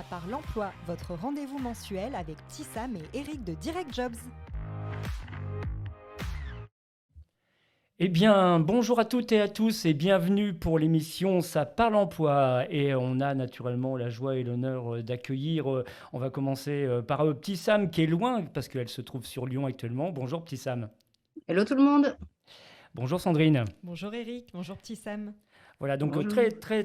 par l'emploi, votre rendez-vous mensuel avec Petit Sam et Eric de Direct Jobs. Eh bien, bonjour à toutes et à tous et bienvenue pour l'émission Ça parle emploi. Et on a naturellement la joie et l'honneur d'accueillir, on va commencer par Petit Sam qui est loin parce qu'elle se trouve sur Lyon actuellement. Bonjour Petit Sam. Hello tout le monde. Bonjour Sandrine. Bonjour Eric, bonjour Petit Sam. Voilà, donc Bonjour.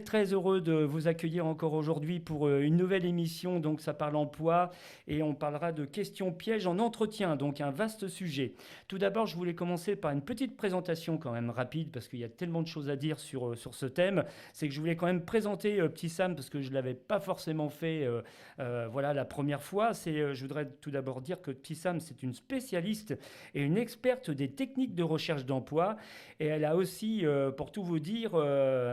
très heureux de vous accueillir encore aujourd'hui pour une nouvelle émission, donc ça parle emploi, et on parlera de questions pièges en entretien, donc un vaste sujet. Tout d'abord, je voulais commencer par une petite présentation quand même rapide, parce qu'il y a tellement de choses à dire sur ce thème, c'est que je voulais quand même présenter Petit Sam, parce que je ne l'avais pas forcément fait voilà, la première fois. Je voudrais tout d'abord dire que Petit Sam, c'est une spécialiste et une experte des techniques de recherche d'emploi, et elle a aussi, pour tout vous dire,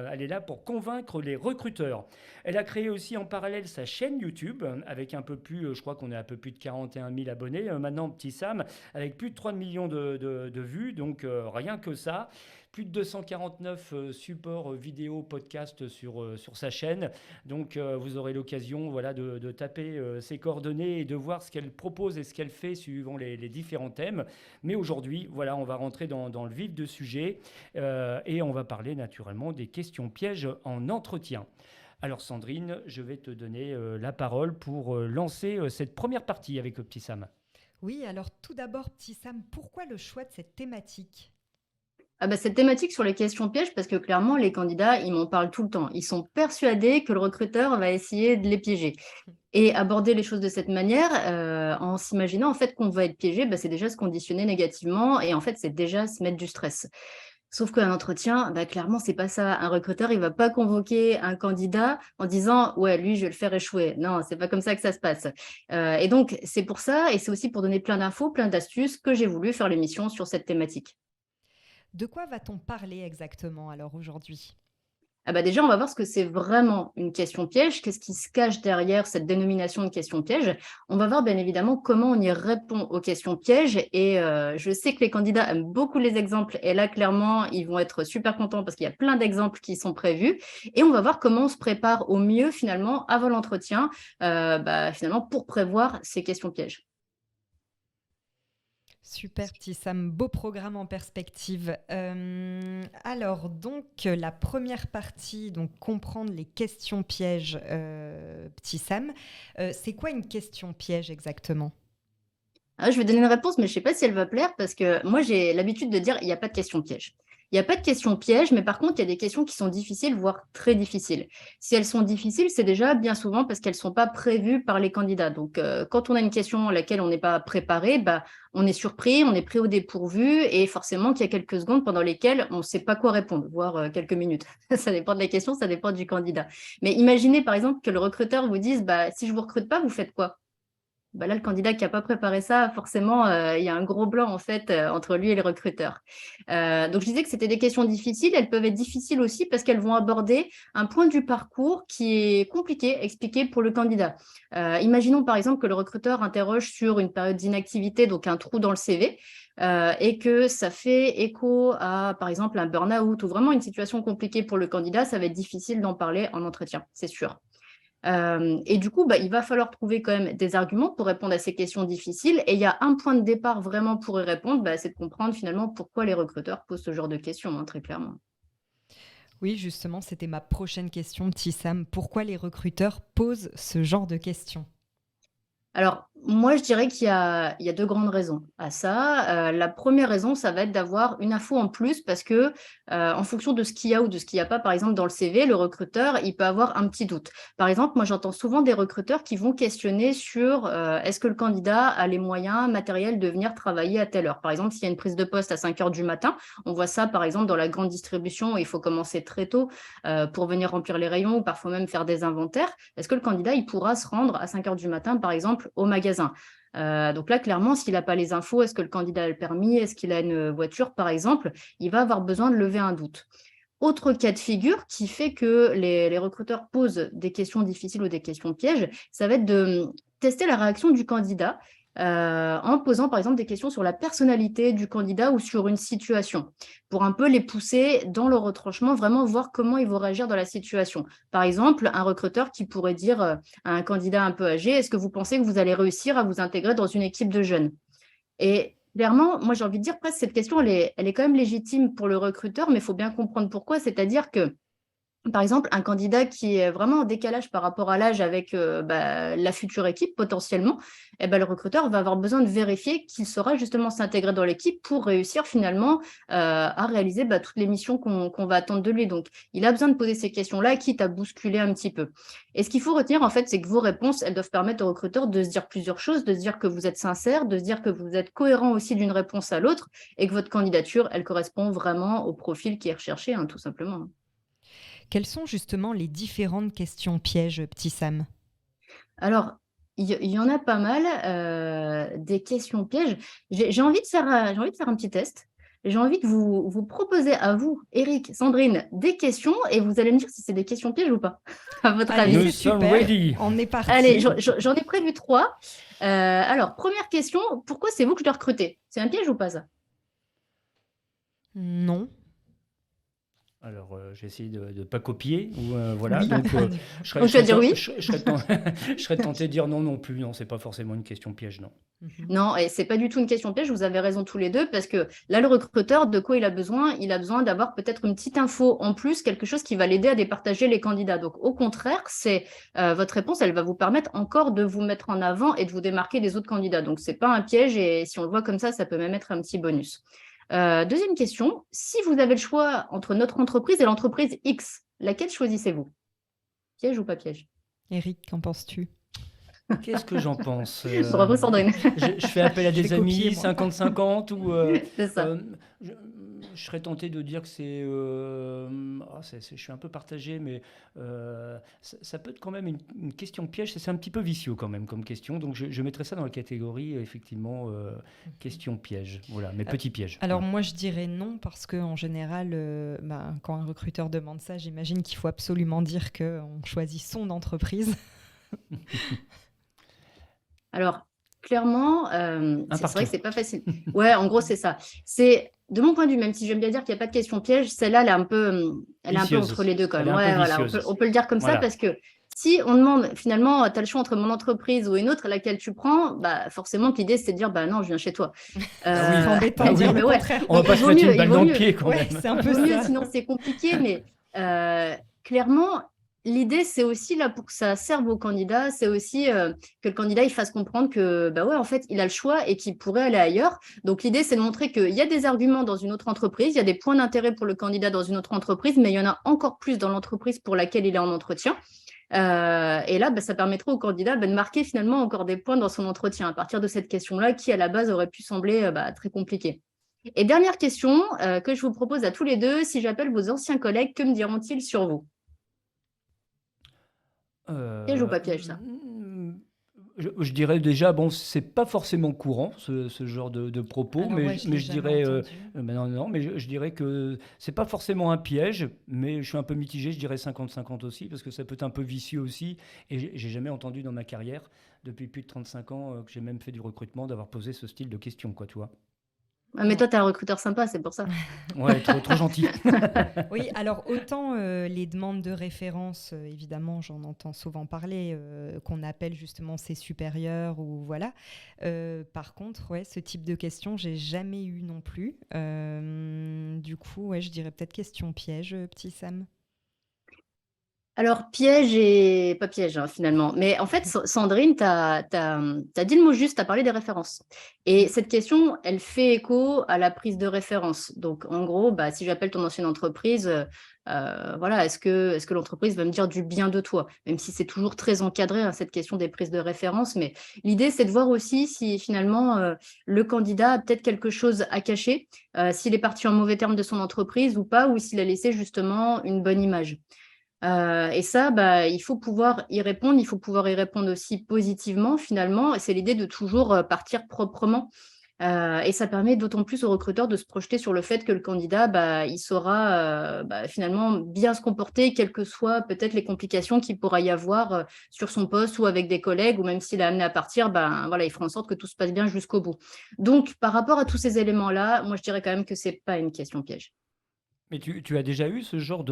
elle est là pour convaincre les recruteurs. Elle a créé aussi en parallèle sa chaîne YouTube avec un peu plus, je crois qu'on est à peu plus de 41 000 abonnés. Maintenant, Petit Sam, avec plus de 3 millions de vues, donc rien que ça. Plus de 249 supports vidéo, podcast sur sa chaîne. Donc vous aurez l'occasion voilà, de taper ses coordonnées et de voir ce qu'elle propose et ce qu'elle fait suivant les différents thèmes. Mais aujourd'hui, voilà, on va rentrer dans le vif du sujet et on va parler naturellement des questions pièges en entretien. Alors Sandrine, je vais te donner la parole pour lancer cette première partie avec Petit Sam. Oui, alors tout d'abord Petit Sam, pourquoi le choix de cette thématique ? Cette thématique sur les questions pièges, parce que clairement, les candidats, ils m'en parlent tout le temps. Ils sont persuadés que le recruteur va essayer de les piéger. Et aborder les choses de cette manière, en s'imaginant en fait qu'on va être piégé, c'est déjà se conditionner négativement et en fait, c'est déjà se mettre du stress. Sauf qu'un entretien, clairement, c'est pas ça. Un recruteur, il va pas convoquer un candidat en disant: «Ouais, lui, je vais le faire échouer». Non, c'est pas comme ça que ça se passe. Et donc c'est pour ça et c'est aussi pour donner plein d'infos, plein d'astuces que j'ai voulu faire l'émission sur cette thématique. De quoi va-t-on parler exactement alors aujourd'hui ? Déjà, on va voir ce que c'est vraiment une question piège. Qu'est-ce qui se cache derrière cette dénomination de question piège? On va voir bien évidemment comment on y répond aux questions pièges. Et je sais que les candidats aiment beaucoup les exemples. Et là, clairement, ils vont être super contents parce qu'il y a plein d'exemples qui sont prévus. Et on va voir comment on se prépare au mieux finalement avant l'entretien, finalement pour prévoir ces questions pièges. Super Petit Sam, beau programme en perspective. Alors donc la première partie, donc comprendre les questions pièges, Petit Sam, c'est quoi une question piège exactement ? Je vais donner une réponse, mais je ne sais pas si elle va plaire parce que moi, j'ai l'habitude de dire il n'y a pas de question piège. Il n'y a pas de question piège, mais par contre, il y a des questions qui sont difficiles, voire très difficiles. Si elles sont difficiles, c'est déjà bien souvent parce qu'elles ne sont pas prévues par les candidats. Donc, quand on a une question à laquelle on n'est pas préparé, on est surpris, on est pris au dépourvu et forcément qu'il y a quelques secondes pendant lesquelles on ne sait pas quoi répondre, voire quelques minutes. Ça dépend de la question, ça dépend du candidat. Mais imaginez par exemple que le recruteur vous dise si je ne vous recrute pas, vous faites quoi ? Là, le candidat qui n'a pas préparé ça, forcément, il y a un gros blanc en fait entre lui et les recruteurs. Donc, je disais que c'était des questions difficiles. Elles peuvent être difficiles aussi parce qu'elles vont aborder un point du parcours qui est compliqué à expliquer pour le candidat. Imaginons par exemple que le recruteur interroge sur une période d'inactivité, donc un trou dans le CV, et que ça fait écho à, par exemple, un burn-out ou vraiment une situation compliquée pour le candidat. Ça va être difficile d'en parler en entretien, c'est sûr. Et du coup, il va falloir trouver quand même des arguments pour répondre à ces questions difficiles. Et il y a un point de départ vraiment pour y répondre, c'est de comprendre finalement pourquoi les recruteurs posent ce genre de questions, très clairement. Oui, justement, c'était ma prochaine question, Petit Sam. Pourquoi les recruteurs posent ce genre de questions ? Alors, moi, je dirais qu'il y a deux grandes raisons à ça. La première raison, ça va être d'avoir une info en plus parce que, en fonction de ce qu'il y a ou de ce qu'il n'y a pas, par exemple, dans le CV, le recruteur, il peut avoir un petit doute. Par exemple, moi, j'entends souvent des recruteurs qui vont questionner sur est-ce que le candidat a les moyens matériels de venir travailler à telle heure. Par exemple, s'il y a une prise de poste à 5 heures du matin, on voit ça, par exemple, dans la grande distribution où il faut commencer très tôt pour venir remplir les rayons ou parfois même faire des inventaires. Est-ce que le candidat, il pourra se rendre à 5 heures du matin, par exemple, au magasin. Donc là, clairement, s'il n'a pas les infos, est-ce que le candidat a le permis, est-ce qu'il a une voiture, par exemple, il va avoir besoin de lever un doute. Autre cas de figure qui fait que les recruteurs posent des questions difficiles ou des questions pièges, ça va être de tester la réaction du candidat en posant par exemple des questions sur la personnalité du candidat ou sur une situation, pour un peu les pousser dans le retranchement, vraiment voir comment ils vont réagir dans la situation. Par exemple, un recruteur qui pourrait dire à un candidat un peu âgé, est-ce que vous pensez que vous allez réussir à vous intégrer dans une équipe de jeunes? Et clairement, moi j'ai envie de dire presque cette question, elle est quand même légitime pour le recruteur, mais il faut bien comprendre pourquoi, c'est-à-dire que par exemple, un candidat qui est vraiment en décalage par rapport à l'âge avec la future équipe potentiellement, eh ben, le recruteur va avoir besoin de vérifier qu'il saura justement s'intégrer dans l'équipe pour réussir finalement à réaliser toutes les missions qu'on va attendre de lui. Donc, il a besoin de poser ces questions-là, quitte à bousculer un petit peu. Et ce qu'il faut retenir, en fait, c'est que vos réponses, elles doivent permettre au recruteur de se dire plusieurs choses, de se dire que vous êtes sincère, de se dire que vous êtes cohérent aussi d'une réponse à l'autre et que votre candidature, elle correspond vraiment au profil qui est recherché, tout simplement. Quelles sont justement les différentes questions pièges, petit Sam? Alors, il y en a pas mal, des questions pièges. J'ai envie de faire un petit test. J'ai envie de vous proposer à vous, Eric, Sandrine, des questions et vous allez me dire si c'est des questions pièges ou pas, à votre Allez, avis. Nous c'est sommes super. ready. On est parti. Allez, j'en ai prévu 3. Alors, première question, pourquoi c'est vous que je dois recruter? C'est un piège ou pas ça? Non. Alors, j'ai essayé de ne pas copier. Voilà. Oui. Donc, je Donc, tu vas dire oui? je serais tenté de dire non non plus. Non, c'est pas forcément une question piège, non. Non, et c'est pas du tout une question piège, vous avez raison tous les deux, parce que là, le recruteur, de quoi il a besoin? Il a besoin d'avoir peut-être une petite info en plus, quelque chose qui va l'aider à départager les candidats. Donc, au contraire, c'est votre réponse, elle va vous permettre encore de vous mettre en avant et de vous démarquer des autres candidats. Donc, c'est pas un piège, et si on le voit comme ça peut même être un petit bonus. Deuxième question, si vous avez le choix entre notre entreprise et l'entreprise X, laquelle choisissez-vous? Piège ou pas piège? Eric, qu'en penses-tu? Qu'est-ce que j'en pense? Bravo Sandrine. Je fais appel à Je des vais amis, copier, moi. 50-50 ou C'est ça. je, je serais tenté de dire que c'est, je suis un peu partagé, mais ça peut être quand même une question piège. C'est un petit peu vicieux quand même comme question, donc je mettrais ça dans la catégorie effectivement question piège. Voilà, mais petit piège. Alors Voilà. moi je dirais non parce que en général, quand un recruteur demande ça, j'imagine qu'il faut absolument dire qu'on choisit son entreprise. Alors, clairement, Un c'est vrai partout. que c'est pas facile. Ouais, en gros, c'est ça. C'est de mon point de vue, même si j'aime bien dire qu'il n'y a pas de question piège, celle-là, elle est un peu Vicieuse. entre les deux quand Elle même. est un peu Ouais, voilà, vicieuse. on peut le dire comme ça Voilà. parce que si on demande finalement, tu as le choix entre mon entreprise ou une autre, laquelle tu prends, forcément que l'idée c'est de dire non, je viens chez toi. Ah oui. C'est embêtant Ah de dire oui. le Ouais. contraire. On va pas Il se vaut mettre mieux, une il balle vaut dans le mieux. pied quand Ouais, même. c'est un Il peu vaut mieux, ça. sinon c'est compliqué, mais clairement, l'idée, c'est aussi là pour que ça serve au candidat, c'est aussi que le candidat il fasse comprendre que ouais, en fait, il a le choix et qu'il pourrait aller ailleurs. Donc l'idée, c'est de montrer qu'il y a des arguments dans une autre entreprise, il y a des points d'intérêt pour le candidat dans une autre entreprise, mais il y en a encore plus dans l'entreprise pour laquelle il est en entretien. Et là, ça permettrait au candidat de marquer finalement encore des points dans son entretien à partir de cette question-là qui, à la base, aurait pu sembler très compliquée. Et dernière question que je vous propose à tous les deux, si j'appelle vos anciens collègues, que me diront-ils sur vous? Piège ou pas piège, ça? Je dirais déjà, bon, c'est pas forcément courant ce genre de propos, Alors, mais, ouais, mais l'ai je jamais dirais, entendu. non, mais je dirais que c'est pas forcément un piège, mais je suis un peu mitigé, je dirais 50-50 aussi, parce que ça peut être un peu vicieux aussi, et j'ai jamais entendu dans ma carrière, depuis plus de 35 ans, que j'ai même fait du recrutement, d'avoir posé ce style de questions, quoi, tu vois. Ah, mais toi, tu es un recruteur sympa, c'est pour ça. Ouais, trop gentil. Oui, alors autant les demandes de référence, évidemment, j'en entends souvent parler, qu'on appelle justement ses supérieurs ou voilà. Par contre, ouais, ce type de questions, j'ai jamais eu non plus. Du coup, ouais, je dirais peut-être question piège, petit Sam. Alors, piège et pas piège, finalement. Mais en fait, Sandrine, tu as dit le mot juste, tu as parlé des références. Et cette question, elle fait écho à la prise de référence. Donc, en gros, si j'appelle ton ancienne entreprise, voilà, est-ce que l'entreprise va me dire du bien de toi? Même si c'est toujours très encadré, cette question des prises de référence. Mais l'idée, c'est de voir aussi si finalement, le candidat a peut-être quelque chose à cacher, s'il est parti en mauvais termes de son entreprise ou pas, ou s'il a laissé justement une bonne image. Et ça, il faut pouvoir y répondre. Il faut pouvoir y répondre aussi positivement, finalement. Et c'est l'idée de toujours partir proprement. Et ça permet d'autant plus au recruteur de se projeter sur le fait que le candidat, il saura finalement bien se comporter, quelles que soient peut-être les complications qu'il pourra y avoir sur son poste ou avec des collègues, ou même s'il est amené à partir, voilà, il fera en sorte que tout se passe bien jusqu'au bout. Donc, par rapport à tous ces éléments-là, moi, je dirais quand même que ce n'est pas une question piège. Mais tu as déjà eu ce genre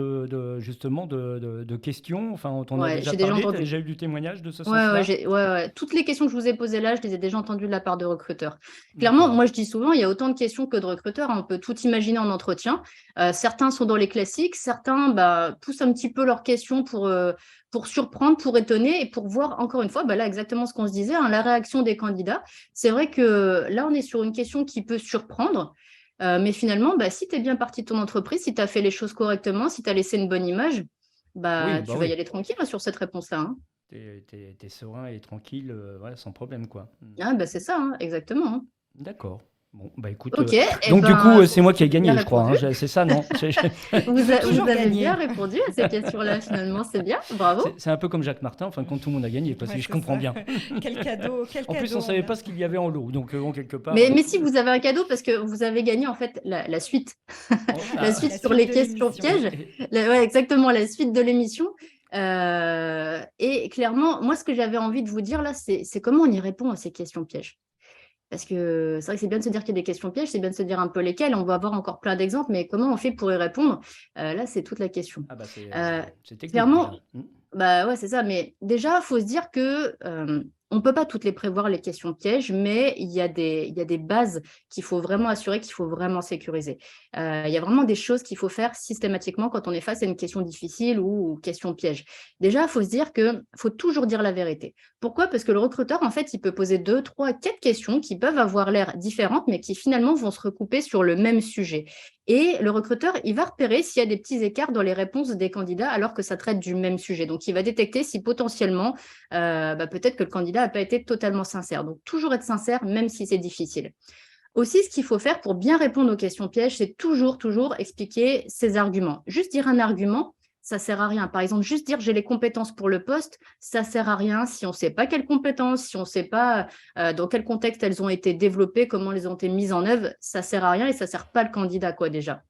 justement de questions? Enfin, on t'en a Ouais, déjà j'ai déjà parlé? Tu as entendu. déjà eu du témoignage de ce Ouais, sens-là? ouais. Toutes les questions que je vous ai posées là, je les ai déjà entendues de la part de recruteurs. Clairement, D'accord. moi, je dis souvent, il y a autant de questions que de recruteurs, hein. On peut tout imaginer en entretien. Certains sont dans les classiques, certains poussent un petit peu leurs questions pour surprendre, pour étonner et pour voir, encore une fois, là, exactement ce qu'on se disait, hein, la réaction des candidats. C'est vrai que là, on est sur une question qui peut surprendre. Mais finalement, si tu es bien parti de ton entreprise, si tu as fait les choses correctement, si tu as laissé une bonne image, Oui, bah tu vas y oui. aller tranquille, hein, sur cette réponse-là, hein. T'es serein et tranquille, voilà, sans problème, quoi. Ah, c'est ça, hein, exactement, hein. D'accord. Bon, bah écoute, Ok, donc du coup, je c'est pense moi que qui ai j'ai bien gagné, je crois, répondu. hein. C'est ça, non? Il faut Vous toujours avez bien gagner. répondu à ces questions-là, finalement, c'est bien, bravo. C'est un peu comme Jacques Martin, enfin, quand tout le monde a gagné, quoi, Ouais, si je c'est comprends ça. bien. Quel En plus, on cadeau savait on a. pas ce qu'il y avait en lot, donc bon, quelque part. Mais si vous avez un cadeau, parce que vous avez gagné en fait la suite. La Ah, suite La sur suite les de questions l'émission. pièges. Ouais, exactement, la suite de l'émission. Et clairement, moi, ce que j'avais envie de vous dire là, c'est comment on y répond à ces questions pièges. Parce que c'est vrai que c'est bien de se dire qu'il y a des questions pièges, c'est bien de se dire un peu lesquelles. On va avoir encore plein d'exemples, mais comment on fait pour y répondre? Là, c'est toute la question. ah bah Euh, c'est technique Clairement, déjà. ouais, c'est ça. Mais déjà, il faut se dire que on ne peut pas toutes les prévoir, les questions pièges, mais il y a des bases qu'il faut vraiment assurer, qu'il faut vraiment sécuriser. Il y a vraiment des choses qu'il faut faire systématiquement quand on est face à une question difficile ou question piège. Déjà, il faut se dire qu'il faut toujours dire la vérité. Pourquoi? Parce que le recruteur, en fait, il peut poser 2, 3, 4 questions qui peuvent avoir l'air différentes, mais qui finalement vont se recouper sur le même sujet. Et le recruteur, il va repérer s'il y a des petits écarts dans les réponses des candidats alors que ça traite du même sujet. Donc, il va détecter si potentiellement, peut-être que le candidat n'a pas été totalement sincère. Donc, toujours être sincère, même si c'est difficile. Aussi, ce qu'il faut faire pour bien répondre aux questions pièges, c'est toujours expliquer ses arguments. Juste dire un argument, ça ne sert à rien. Par exemple, juste dire j'ai les compétences pour le poste, ça ne sert à rien si on ne sait pas quelles compétences, si on ne sait pas dans quel contexte elles ont été développées, comment elles ont été mises en œuvre, ça ne sert à rien et ça ne sert pas le candidat, quoi, déjà.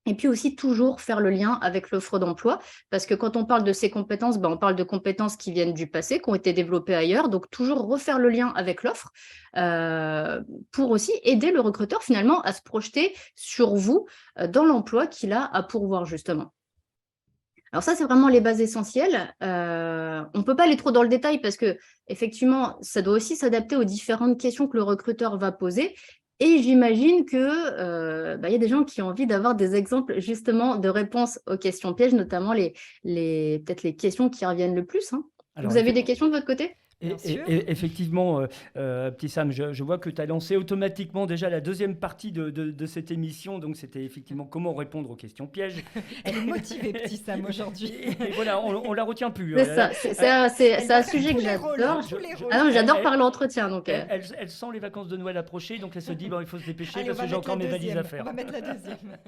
Et puis aussi, toujours faire le lien avec l'offre d'emploi, parce que quand on parle de ces compétences, on parle de compétences qui viennent du passé, qui ont été développées ailleurs. Donc, toujours refaire le lien avec l'offre pour aussi aider le recruteur finalement à se projeter sur vous dans l'emploi qu'il a à pourvoir, justement. Alors ça, c'est vraiment les bases essentielles. On ne peut pas aller trop dans le détail parce que effectivement, ça doit aussi s'adapter aux différentes questions que le recruteur va poser. Et j'imagine qu'il y a des gens qui ont envie d'avoir des exemples justement de réponses aux questions pièges, notamment peut-être les questions qui reviennent le plus, hein. Alors, Vous avez des questions de votre côté? Bien sûr. effectivement, petit Sam, je vois que tu as lancé automatiquement déjà la deuxième partie de cette émission. Donc, c'était effectivement comment répondre aux questions pièges. Elle est motivée, petit Sam, aujourd'hui. Et voilà, on la retient plus. C'est ça, c'est un sujet que j'adore. Tous les rôles. Ah non, j'adore Elle- parler entretien. Donc, elle sent les vacances de Noël approcher, donc elle se dit, bon, il faut se dépêcher Allez, on parce va que j'ai mettre encore la mes valises à deuxième. On faire. va mettre la deuxième.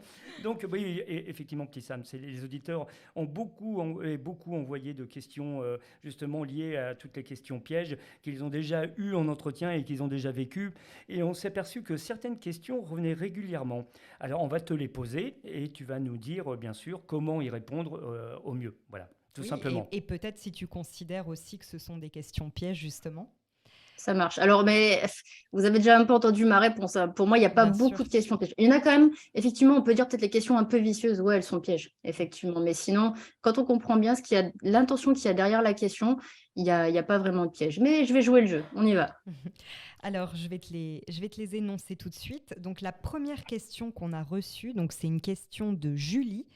Donc oui, effectivement, petit Sam, les auditeurs ont beaucoup envoyé de questions justement liées à toutes les questions pièges qu'ils ont déjà eues en entretien et qu'ils ont déjà vécues. Et on s'est aperçu que certaines questions revenaient régulièrement. Alors on va te les poser et tu vas nous dire bien sûr comment y répondre au mieux. Voilà, tout Oui, simplement. et peut-être si tu considères aussi que ce sont des questions pièges, justement. ça marche. Alors, mais vous avez déjà un peu entendu ma réponse, hein. Pour moi, il n'y a pas Bien beaucoup sûr. de questions pièges. Il y en a quand même, effectivement, on peut dire peut-être les questions un peu vicieuses. Ouais, elles sont pièges, effectivement. Mais sinon, quand on comprend bien l'intention qu'il y a derrière la question, il n'y a pas vraiment de piège. Mais je vais jouer le jeu. On y va. Alors, je vais te les énoncer tout de suite. Donc, la première question qu'on a reçue, donc c'est une question de Julie.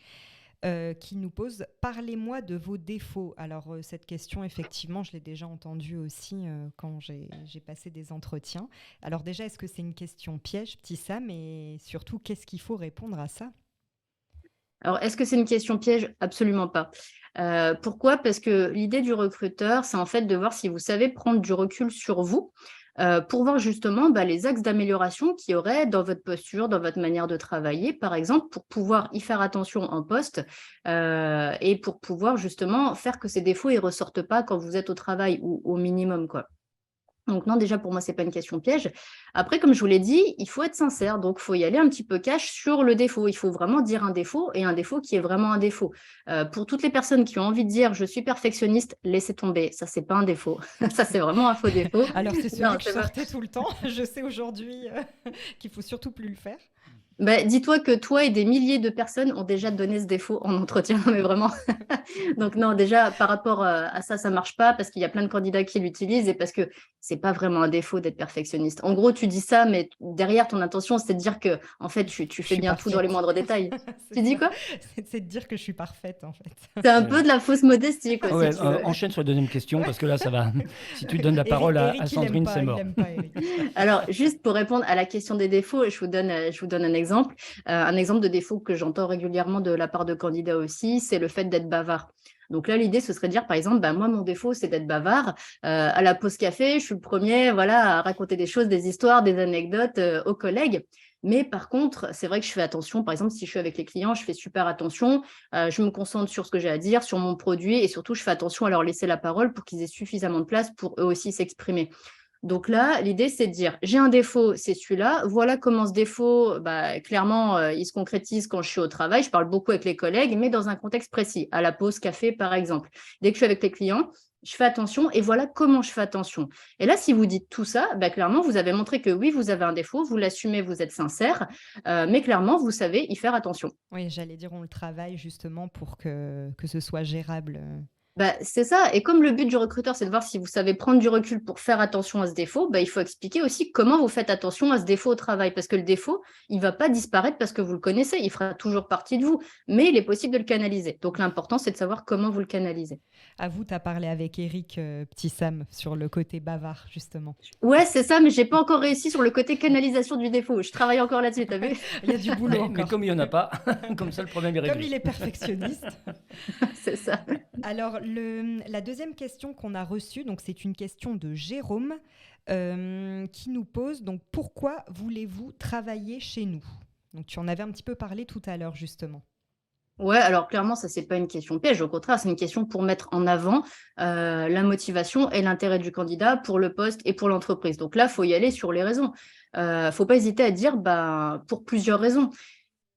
Qui nous pose « Parlez-moi de vos défauts ». Alors, cette question, effectivement, je l'ai déjà entendue aussi quand j'ai passé des entretiens. Alors déjà, est-ce que c'est une question piège, petit Sam? Et surtout, qu'est-ce qu'il faut répondre à ça? Alors, est-ce que c'est une question piège? Absolument pas. Pourquoi? Parce que l'idée du recruteur, c'est en fait de voir si vous savez prendre du recul sur vous pour voir justement les axes d'amélioration qu'il y aurait dans votre posture, dans votre manière de travailler, par exemple, pour pouvoir y faire attention en poste et pour pouvoir justement faire que ces défauts ne ressortent pas quand vous êtes au travail ou au minimum, quoi. Donc non, déjà pour moi, c'est pas une question piège. Après, comme je vous l'ai dit, il faut être sincère, donc il faut y aller un petit peu cash sur le défaut. Il faut vraiment dire un défaut et un défaut qui est vraiment un défaut. Pour toutes les personnes qui ont envie de dire je suis perfectionniste, laissez tomber. Ça, c'est pas un défaut. Ça, c'est vraiment un faux défaut. Alors, c'est celui Non, que je c'est pas- sortais tout le temps. Je sais aujourd'hui qu'il faut surtout plus le faire. Bah, dis-toi que toi et des milliers de personnes ont déjà donné ce défaut en entretien, mais vraiment. Donc non, déjà, par rapport à ça, ça marche pas parce qu'il y a plein de candidats qui l'utilisent et parce que c'est pas vraiment un défaut d'être perfectionniste. En gros, tu dis ça, mais derrière, ton intention, c'est de dire que, en fait, tu Je fais suis bien tout dans les parfaite. moindres détails. C'est Tu dis ça. quoi? C'est de dire que je suis parfaite, en fait. C'est un Ouais. peu de la fausse modestie, quoi, Ah si ouais, tu veux. enchaîne sur la deuxième question, parce que là, ça va. Si tu donnes la parole à Eric, Sandrine, c'est il mort. aime pas, Eric. Alors, juste pour répondre à la question des défauts, je vous donne un exemple. Un exemple de défaut que j'entends régulièrement de la part de candidats aussi, c'est le fait d'être bavard. Donc là, l'idée, ce serait de dire, par exemple, bah, moi, mon défaut, c'est d'être bavard. À la pause café, je suis le premier, voilà, à raconter des choses, des histoires, des anecdotes aux collègues. Mais par contre, c'est vrai que je fais attention. Par exemple, si je suis avec les clients, je fais super attention. Je me concentre sur ce que j'ai à dire, sur mon produit, et surtout, je fais attention à leur laisser la parole pour qu'ils aient suffisamment de place pour eux aussi s'exprimer. Donc là, l'idée, c'est de dire, j'ai un défaut, c'est celui-là. Voilà comment ce défaut, bah, clairement, il se concrétise quand je suis au travail. Je parle beaucoup avec les collègues, mais dans un contexte précis, à la pause café, par exemple. Dès que je suis avec les clients, je fais attention et voilà comment je fais attention. Et là, si vous dites tout ça, bah, clairement, vous avez montré que oui, vous avez un défaut, vous l'assumez, vous êtes sincère, mais clairement, vous savez y faire attention. Oui, j'allais dire, on le travaille justement pour que ce soit gérable. Bah, c'est ça. Et comme le but du recruteur, c'est de voir si vous savez prendre du recul pour faire attention à ce défaut, bah, il faut expliquer aussi comment vous faites attention à ce défaut au travail. Parce que le défaut, il ne va pas disparaître parce que vous le connaissez. Il fera toujours partie de vous. Mais il est possible de le canaliser. Donc l'important, c'est de savoir comment vous le canalisez. À vous, tu as parlé avec Eric, petit Sam, sur le côté bavard, justement. Ouais, c'est ça, mais j'ai pas encore réussi sur le côté canalisation du défaut. Je travaille encore là-dessus, t'as vu? Il y a du boulot Mais encore. comme il n'y en a pas, comme ça, le problème est Comme réglé. il est perfectionniste. C'est ça. Alors, la deuxième question qu'on a reçue, donc c'est une question de Jérôme qui nous pose, donc pourquoi voulez-vous travailler chez nous? Donc tu en avais un petit peu parlé tout à l'heure, justement. Ouais, alors clairement, ça, c'est pas une question piège. Au contraire, c'est une question pour mettre en avant la motivation et l'intérêt du candidat pour le poste et pour l'entreprise. Donc là, il faut y aller sur les raisons. Faut pas hésiter à dire bah, pour plusieurs raisons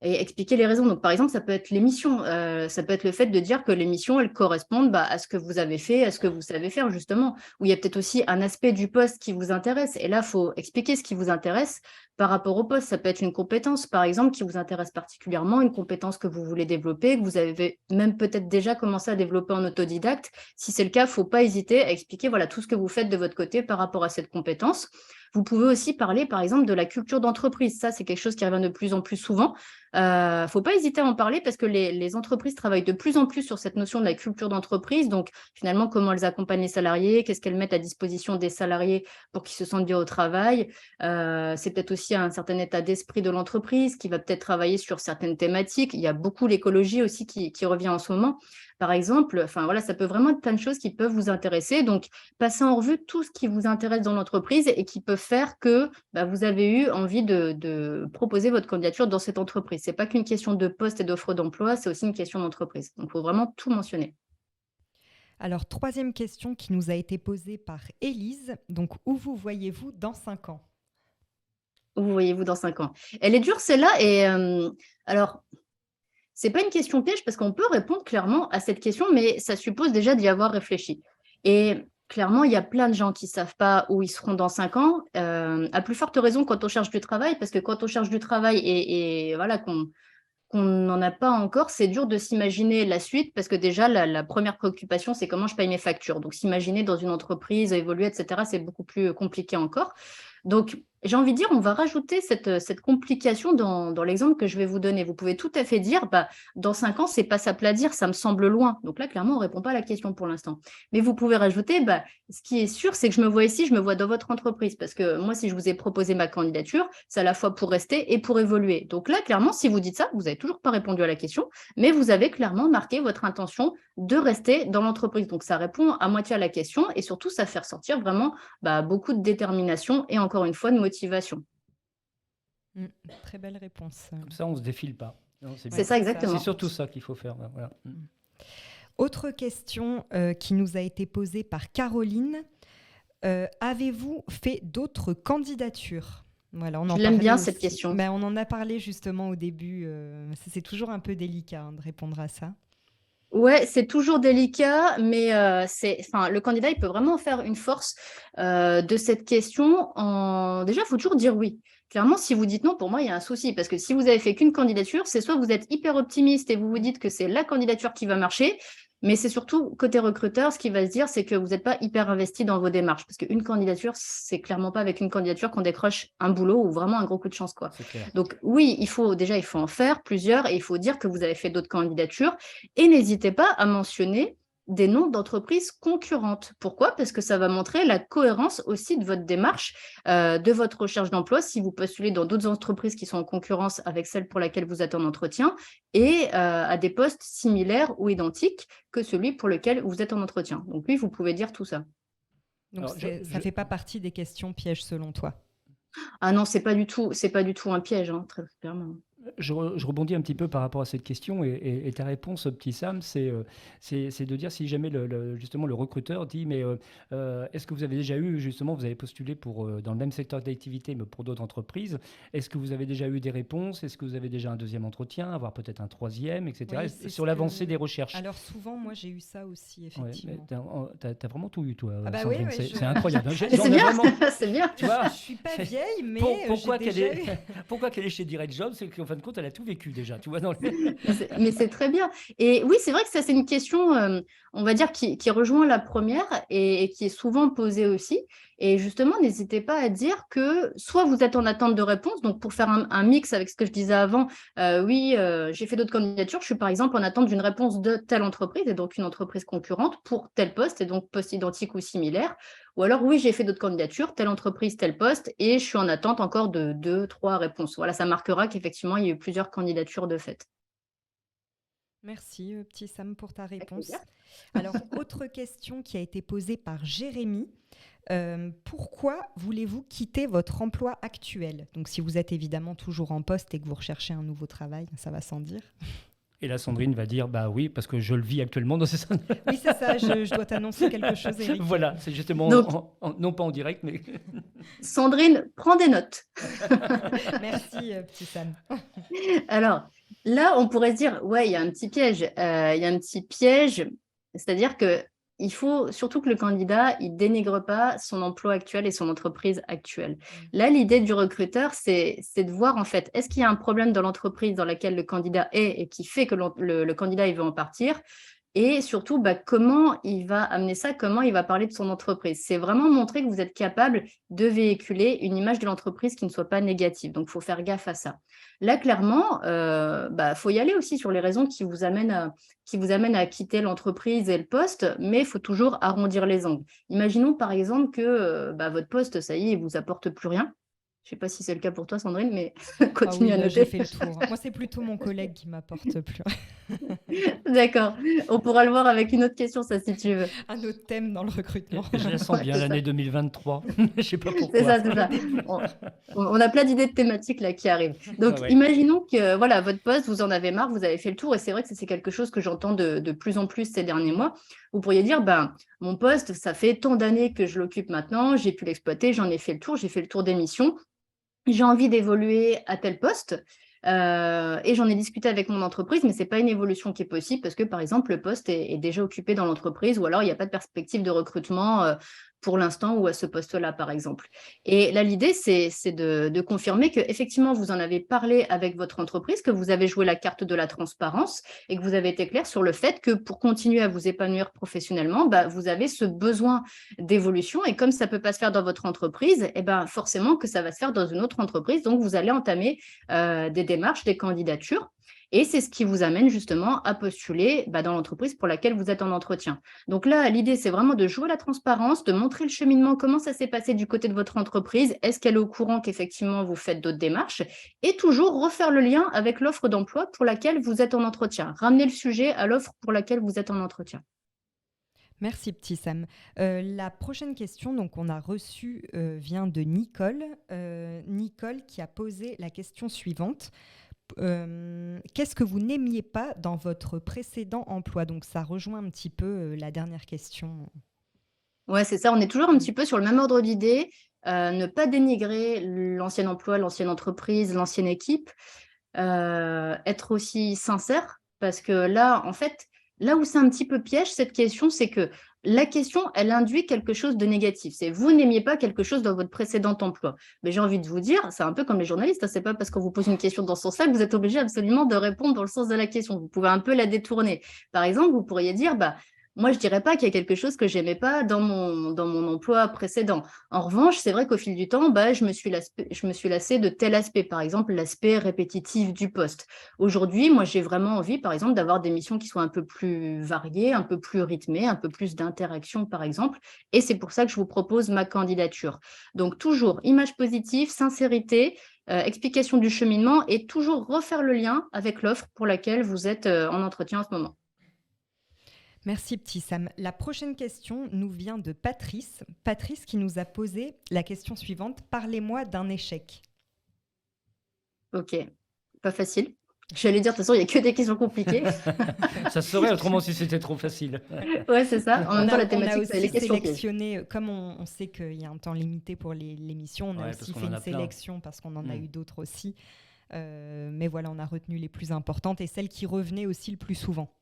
et expliquer les raisons. Donc, par exemple, ça peut être l'émission. Ça peut être le fait de dire que l'émission, elle correspond bah, à ce que vous avez fait, à ce que vous savez faire, justement. Ou il y a peut-être aussi un aspect du poste qui vous intéresse. Et là, il faut expliquer ce qui vous intéresse par rapport au poste. Ça peut être une compétence, par exemple, qui vous intéresse particulièrement, une compétence que vous voulez développer, que vous avez même peut-être déjà commencé à développer en autodidacte. Si c'est le cas, il ne faut pas hésiter à expliquer voilà, tout ce que vous faites de votre côté par rapport à cette compétence. Vous pouvez aussi parler, par exemple, de la culture d'entreprise. Ça, c'est quelque chose qui revient de plus en plus souvent. Faut pas hésiter à en parler parce que les entreprises travaillent de plus en plus sur cette notion de la culture d'entreprise. Donc, finalement, comment elles accompagnent les salariés, qu'est-ce qu'elles mettent à disposition des salariés pour qu'ils se sentent bien au travail. C'est peut-être aussi un certain état d'esprit de l'entreprise qui va peut-être travailler sur certaines thématiques. Il y a beaucoup l'écologie aussi qui revient en ce moment. Par exemple, enfin voilà, ça peut vraiment être plein de choses qui peuvent vous intéresser. Donc, passez en revue tout ce qui vous intéresse dans l'entreprise et qui peut faire que bah, vous avez eu envie de proposer votre candidature dans cette entreprise. Ce n'est pas qu'une question de poste et d'offre d'emploi, c'est aussi une question d'entreprise. Donc, il faut vraiment tout mentionner. Alors, troisième question qui nous a été posée par Élise. Donc, où vous voyez-vous dans 5 ans? Où vous voyez-vous dans 5 ans? Elle est dure, celle-là. Et alors, c'est pas une question piège parce qu'on peut répondre clairement à cette question, mais ça suppose déjà d'y avoir réfléchi. Et clairement, il y a plein de gens qui ne savent pas où ils seront dans 5 ans. À plus forte raison quand on cherche du travail, parce que quand on cherche du travail et voilà, qu'on n'en a pas encore, c'est dur de s'imaginer la suite parce que déjà, la première préoccupation, c'est comment je paye mes factures. Donc, s'imaginer dans une entreprise, évoluer, etc., c'est beaucoup plus compliqué encore. Donc, j'ai envie de dire, on va rajouter cette complication dans l'exemple que je vais vous donner. Vous pouvez tout à fait dire, bah, dans 5 ans, c'est pas simple à dire, ça me semble loin. Donc là, clairement, on ne répond pas à la question pour l'instant. Mais vous pouvez rajouter, bah, ce qui est sûr, c'est que je me vois ici, je me vois dans votre entreprise. Parce que moi, si je vous ai proposé ma candidature, c'est à la fois pour rester et pour évoluer. Donc là, clairement, si vous dites ça, vous n'avez toujours pas répondu à la question, mais vous avez clairement marqué votre intention de rester dans l'entreprise. Donc ça répond à moitié à la question et surtout, ça fait ressortir vraiment bah, beaucoup de détermination et encore une fois, de motivation. Très belle réponse. Comme ça, on ne se défile pas. Non, c'est C'est bien. ça, exactement. C'est surtout ça qu'il faut faire. Voilà. Autre question qui nous a été posée par Caroline. Avez-vous fait d'autres candidatures? Voilà, Je l'aime bien cette question. On en a parlé justement au début. C'est toujours un peu délicat de répondre à ça. Ouais, c'est toujours délicat, mais le candidat, il peut vraiment faire une force de cette question. Déjà, il faut toujours dire oui. Clairement, si vous dites non, pour moi, il y a un souci. Parce que si vous avez fait qu'une candidature, c'est soit vous êtes hyper optimiste et vous vous dites que c'est la candidature qui va marcher, mais c'est surtout côté recruteur, ce qui va se dire, c'est que vous n'êtes pas hyper investi dans vos démarches. Parce qu'une candidature, c'est clairement pas avec une candidature qu'on décroche un boulot ou vraiment un gros coup de chance, quoi. C'est clair. Donc oui, il faut en faire plusieurs et il faut dire que vous avez fait d'autres candidatures. Et n'hésitez pas à mentionner des noms d'entreprises concurrentes. Pourquoi? Parce que ça va montrer la cohérence aussi de votre démarche, de votre recherche d'emploi, si vous postulez dans d'autres entreprises qui sont en concurrence avec celle pour laquelle vous êtes en entretien, et à des postes similaires ou identiques que celui pour lequel vous êtes en entretien. Donc oui, vous pouvez dire tout ça. Donc ça ne fait pas partie des questions pièges selon toi? Ah non, c'est pas du tout un piège, hein, très clairement. Je rebondis un petit peu par rapport à cette question et ta réponse, petit Sam, c'est de dire si jamais justement le recruteur dit mais est-ce que vous avez déjà eu, justement, vous avez postulé dans le même secteur d'activité mais pour d'autres entreprises, est-ce que vous avez déjà eu des réponses, est-ce que vous avez déjà un deuxième entretien, voire peut-être un troisième, etc. Oui, sur l'avancée des recherches. Alors souvent, moi j'ai eu ça aussi, effectivement. Ouais, t'as vraiment tout eu, toi, ah bah Sandrine, oui, c'est incroyable. C'est bien, c'est bien. Tu vois, je suis pas vieille, mais pourquoi j'ai déjà eu... pourquoi qu'elle est chez Direct Job, c'est qu'en fin de compte, elle a tout vécu déjà, tu vois. Mais c'est très bien. Et oui, c'est vrai que ça, c'est une question, on va dire, qui rejoint la première et qui est souvent posée aussi. Et justement, n'hésitez pas à dire que soit vous êtes en attente de réponse, donc pour faire un mix avec ce que je disais avant, oui, j'ai fait d'autres candidatures, je suis par exemple en attente d'une réponse de telle entreprise, et donc une entreprise concurrente pour tel poste, et donc poste identique ou similaire. Ou alors, oui, j'ai fait d'autres candidatures, telle entreprise, tel poste, et je suis en attente encore de 2, 3 réponses. Voilà, ça marquera qu'effectivement, il y a eu plusieurs candidatures de fait. Merci, petit Sam, pour ta réponse. Alors, autre question qui a été posée par Jérémy. Pourquoi voulez-vous quitter votre emploi actuel? Donc, si vous êtes évidemment toujours en poste et que vous recherchez un nouveau travail, ça va sans dire. Et là, Sandrine va dire, bah oui, parce que je le vis actuellement. Oui, c'est ça, je dois t'annoncer quelque chose, Eric. Voilà, c'est justement, non pas en direct, mais... Sandrine, prends des notes. Merci, petit Sam. Alors, là, on pourrait se dire, ouais, il y a un petit piège. C'est-à-dire qu'il faut surtout que le candidat, il dénigre pas son emploi actuel et son entreprise actuelle. Là, l'idée du recruteur, c'est de voir, en fait, est-ce qu'il y a un problème dans l'entreprise dans laquelle le candidat est et qui fait que le candidat, il veut en partir? Et surtout, comment il va amener ça, comment il va parler de son entreprise. C'est vraiment montrer que vous êtes capable de véhiculer une image de l'entreprise qui ne soit pas négative. Donc, il faut faire gaffe à ça. Là, clairement, faut y aller aussi sur les raisons qui vous amènent à quitter l'entreprise et le poste, mais il faut toujours arrondir les angles. Imaginons par exemple que votre poste, ça y est, il ne vous apporte plus rien. Je ne sais pas si c'est le cas pour toi, Sandrine, mais continue à noter. J'ai fait le tour. Moi, c'est plutôt mon collègue qui m'apporte plus. D'accord. On pourra le voir avec une autre question, ça, si tu veux. Un autre thème dans le recrutement. Je la sens bien, l'année 2023. Je ne sais pas pourquoi. C'est ça. On a plein d'idées de thématiques là qui arrivent. Donc, imaginons que votre poste, vous en avez marre, vous avez fait le tour, et c'est vrai que c'est quelque chose que j'entends de plus en plus ces derniers mois. Vous pourriez dire, mon poste, ça fait tant d'années que je l'occupe maintenant, j'ai pu l'exploiter, j'en ai fait le tour, j'ai fait le tour des missions. J'ai envie d'évoluer à tel poste et j'en ai discuté avec mon entreprise, mais ce n'est pas une évolution qui est possible parce que, par exemple, le poste est déjà occupé dans l'entreprise ou alors il n'y a pas de perspective de recrutement pour l'instant ou à ce poste-là, par exemple. Et là, l'idée, c'est de confirmer qu'effectivement, vous en avez parlé avec votre entreprise, que vous avez joué la carte de la transparence et que vous avez été clair sur le fait que pour continuer à vous épanouir professionnellement, vous avez ce besoin d'évolution et comme ça ne peut pas se faire dans votre entreprise, forcément que ça va se faire dans une autre entreprise. Donc, vous allez entamer des démarches, des candidatures. Et c'est ce qui vous amène justement à postuler dans l'entreprise pour laquelle vous êtes en entretien. Donc là, l'idée, c'est vraiment de jouer la transparence, de montrer le cheminement, comment ça s'est passé du côté de votre entreprise, est-ce qu'elle est au courant qu'effectivement vous faites d'autres démarches, et toujours refaire le lien avec l'offre d'emploi pour laquelle vous êtes en entretien. Ramener le sujet à l'offre pour laquelle vous êtes en entretien. Merci, petit Sam. La prochaine question qu'on a reçue vient de Nicole. Nicole qui a posé la question suivante. Qu'est-ce que vous n'aimiez pas dans votre précédent emploi? Donc ça rejoint un petit peu la dernière question. Ouais, c'est ça. On est toujours un petit peu sur le même ordre d'idées. Ne pas dénigrer l'ancien emploi, l'ancienne entreprise, l'ancienne équipe. Être aussi sincère, parce que là, en fait, là où c'est un petit peu piège, cette question, c'est que la question, elle induit quelque chose de négatif. C'est vous n'aimiez pas quelque chose dans votre précédent emploi. Mais j'ai envie de vous dire, c'est un peu comme les journalistes, hein, c'est pas parce qu'on vous pose une question dans ce sens-là que vous êtes obligé absolument de répondre dans le sens de la question. Vous pouvez un peu la détourner. Par exemple, vous pourriez dire, bah, moi, je dirais pas qu'il y a quelque chose que j'aimais pas dans mon emploi précédent. En revanche, c'est vrai qu'au fil du temps, bah, je me suis lassée de tel aspect, par exemple l'aspect répétitif du poste. Aujourd'hui, moi, j'ai vraiment envie, par exemple, d'avoir des missions qui soient un peu plus variées, un peu plus rythmées, un peu plus d'interaction, par exemple. Et c'est pour ça que je vous propose ma candidature. Donc, toujours image positive, sincérité, explication du cheminement et toujours refaire le lien avec l'offre pour laquelle vous êtes en entretien en ce moment. Merci petit Sam. La prochaine question nous vient de Patrice. Patrice qui nous a posé la question suivante. Parlez-moi d'un échec. Ok, pas facile. J'allais dire, de toute façon, il n'y a que des questions compliquées. Ça serait autrement si c'était trop facile. Ouais, c'est ça. En même temps, la On a thématique, c'est aussi les questions pièges. sélectionné, comme on sait qu'il y a un temps limité pour l'émission, on a Ouais, parce aussi qu'on fait en une a plein. sélection parce qu'on en a Mm. eu d'autres aussi. Mais voilà, on a retenu les plus importantes et celles qui revenaient aussi le plus souvent.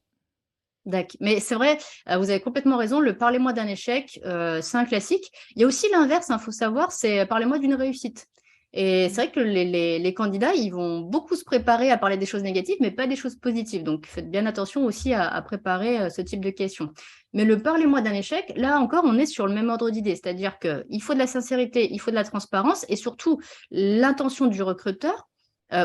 D'accord. Mais c'est vrai, vous avez complètement raison. Le parlez-moi d'un échec, c'est un classique. Il y a aussi l'inverse, il faut savoir, c'est parlez-moi d'une réussite. Et c'est vrai que les candidats, ils vont beaucoup se préparer à parler des choses négatives, mais pas des choses positives. Donc, faites bien attention aussi à préparer ce type de questions. Mais le parlez-moi d'un échec, là encore, on est sur le même ordre d'idée. C'est-à-dire qu'il faut de la sincérité, il faut de la transparence et surtout l'intention du recruteur.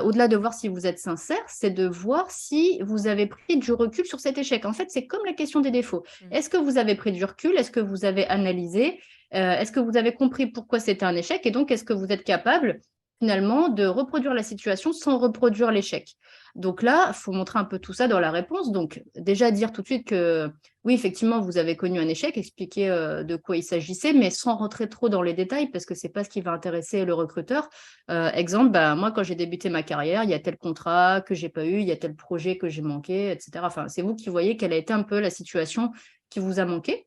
Au-delà de voir si vous êtes sincère, c'est de voir si vous avez pris du recul sur cet échec. En fait, c'est comme la question des défauts. Est-ce que vous avez pris du recul? Est-ce que vous avez analysé? Est-ce que vous avez compris pourquoi c'était un échec? Et donc, est-ce que vous êtes capable finalement de reproduire la situation sans reproduire l'échec? Donc là, il faut montrer un peu tout ça dans la réponse. Donc, déjà dire tout de suite que oui, effectivement, vous avez connu un échec, expliquer de quoi il s'agissait, mais sans rentrer trop dans les détails parce que ce n'est pas ce qui va intéresser le recruteur. Exemple, bah, moi, quand j'ai débuté ma carrière, il y a tel contrat que j'ai pas eu, il y a tel projet que j'ai manqué, etc. Enfin, c'est vous qui voyez quelle a été un peu la situation qui vous a manqué.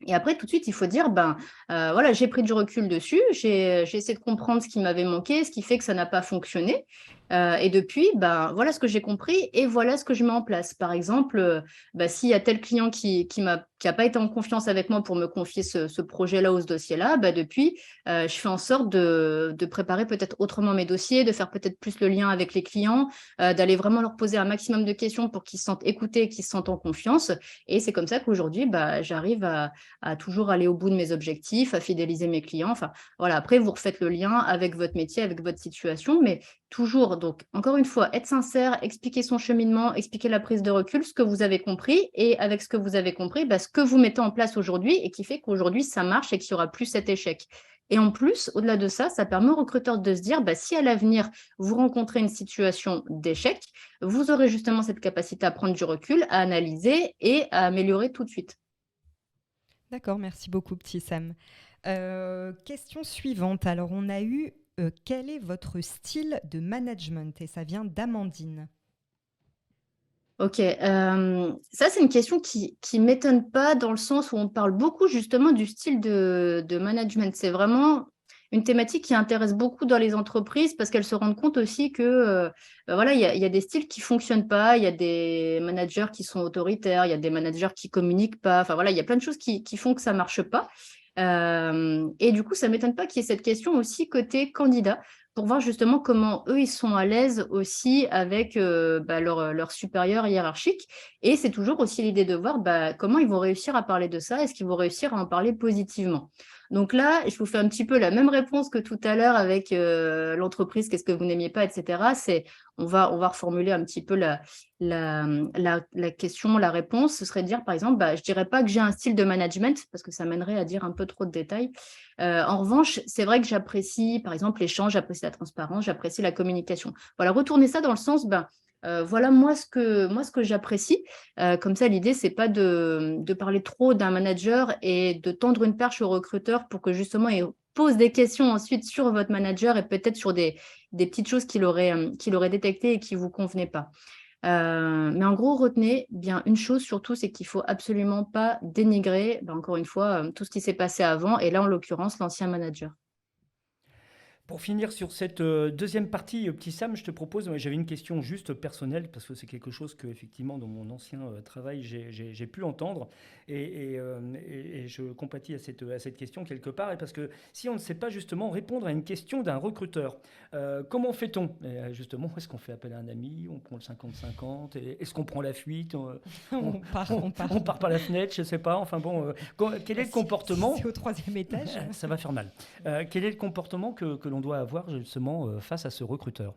Et après, tout de suite, il faut dire, ben, voilà, j'ai pris du recul dessus, j'ai essayé de comprendre ce qui m'avait manqué, ce qui fait que ça n'a pas fonctionné. Et depuis, ben, voilà ce que j'ai compris et voilà ce que je mets en place. Par exemple, ben, s'il y a tel client qui a pas été en confiance avec moi pour me confier ce projet-là ou ce dossier-là, ben, depuis, je fais en sorte de préparer peut-être autrement mes dossiers, de faire peut-être plus le lien avec les clients, d'aller vraiment leur poser un maximum de questions pour qu'ils se sentent écoutés, qu'ils se sentent en confiance. Et c'est comme ça qu'aujourd'hui, ben, j'arrive à toujours aller au bout de mes objectifs, à fidéliser mes clients. Enfin, voilà, après, vous refaites le lien avec votre métier, avec votre situation, mais toujours, donc, encore une fois, être sincère, expliquer son cheminement, expliquer la prise de recul, ce que vous avez compris, et avec ce que vous avez compris, bah, ce que vous mettez en place aujourd'hui et qui fait qu'aujourd'hui, ça marche et qu'il n'y aura plus cet échec. Et en plus, au-delà de ça, ça permet au recruteur de se dire, bah, si à l'avenir, vous rencontrez une situation d'échec, vous aurez justement cette capacité à prendre du recul, à analyser et à améliorer tout de suite. D'accord, merci beaucoup, petit Sam. Question suivante. Alors, on a eu quel est votre style de management? Et ça vient d'Amandine. Ok, ça c'est une question qui m'étonne pas dans le sens où on parle beaucoup justement du style de management. C'est vraiment une thématique qui intéresse beaucoup dans les entreprises parce qu'elles se rendent compte aussi que voilà, il y a des styles qui fonctionnent pas, il y a des managers qui sont autoritaires, il y a des managers qui communiquent pas. Enfin voilà, il y a plein de choses qui font que ça marche pas. Et du coup, ça m'étonne pas qu'il y ait cette question aussi côté candidat pour voir justement comment eux, ils sont à l'aise aussi avec bah, leur supérieur hiérarchique. Et c'est toujours aussi l'idée de voir bah, comment ils vont réussir à parler de ça, est-ce qu'ils vont réussir à en parler positivement. Donc là, je vous fais un petit peu la même réponse que tout à l'heure avec l'entreprise, qu'est-ce que vous n'aimiez pas, etc. C'est, on va reformuler un petit peu la question, la réponse. Ce serait de dire, par exemple, bah, je ne dirais pas que j'ai un style de management, parce que ça mènerait à dire un peu trop de détails. En revanche, c'est vrai que j'apprécie, par exemple, l'échange, j'apprécie la transparence, j'apprécie la communication. Voilà, retourner ça dans le sens, ben, voilà moi ce que j'apprécie. Comme ça, l'idée, c'est pas de parler trop d'un manager et de tendre une perche au recruteur pour que justement il pose des questions ensuite sur votre manager et peut-être sur des petites choses qu'il aurait détectées et qui ne vous convenaient pas. Mais en gros, retenez bien une chose surtout, c'est qu'il ne faut absolument pas dénigrer, encore une fois, tout ce qui s'est passé avant, et là, en l'occurrence, l'ancien manager. Pour finir sur cette deuxième partie, petit Sam, je te propose, j'avais une question juste personnelle, parce que c'est quelque chose que, effectivement, dans mon ancien travail, j'ai pu entendre, et je compatis à cette question quelque part, et parce que si on ne sait pas justement répondre à une question d'un recruteur, comment fait-on? Justement, est-ce qu'on fait appel à un ami, on prend le 50-50, est-ce qu'on prend la fuite, On part, on part. on part par la fenêtre, je ne sais pas, enfin bon, quel est le Si comportement? c'est au troisième étage. Ça va faire mal. Quel est le comportement que l'on doit avoir justement face à ce recruteur?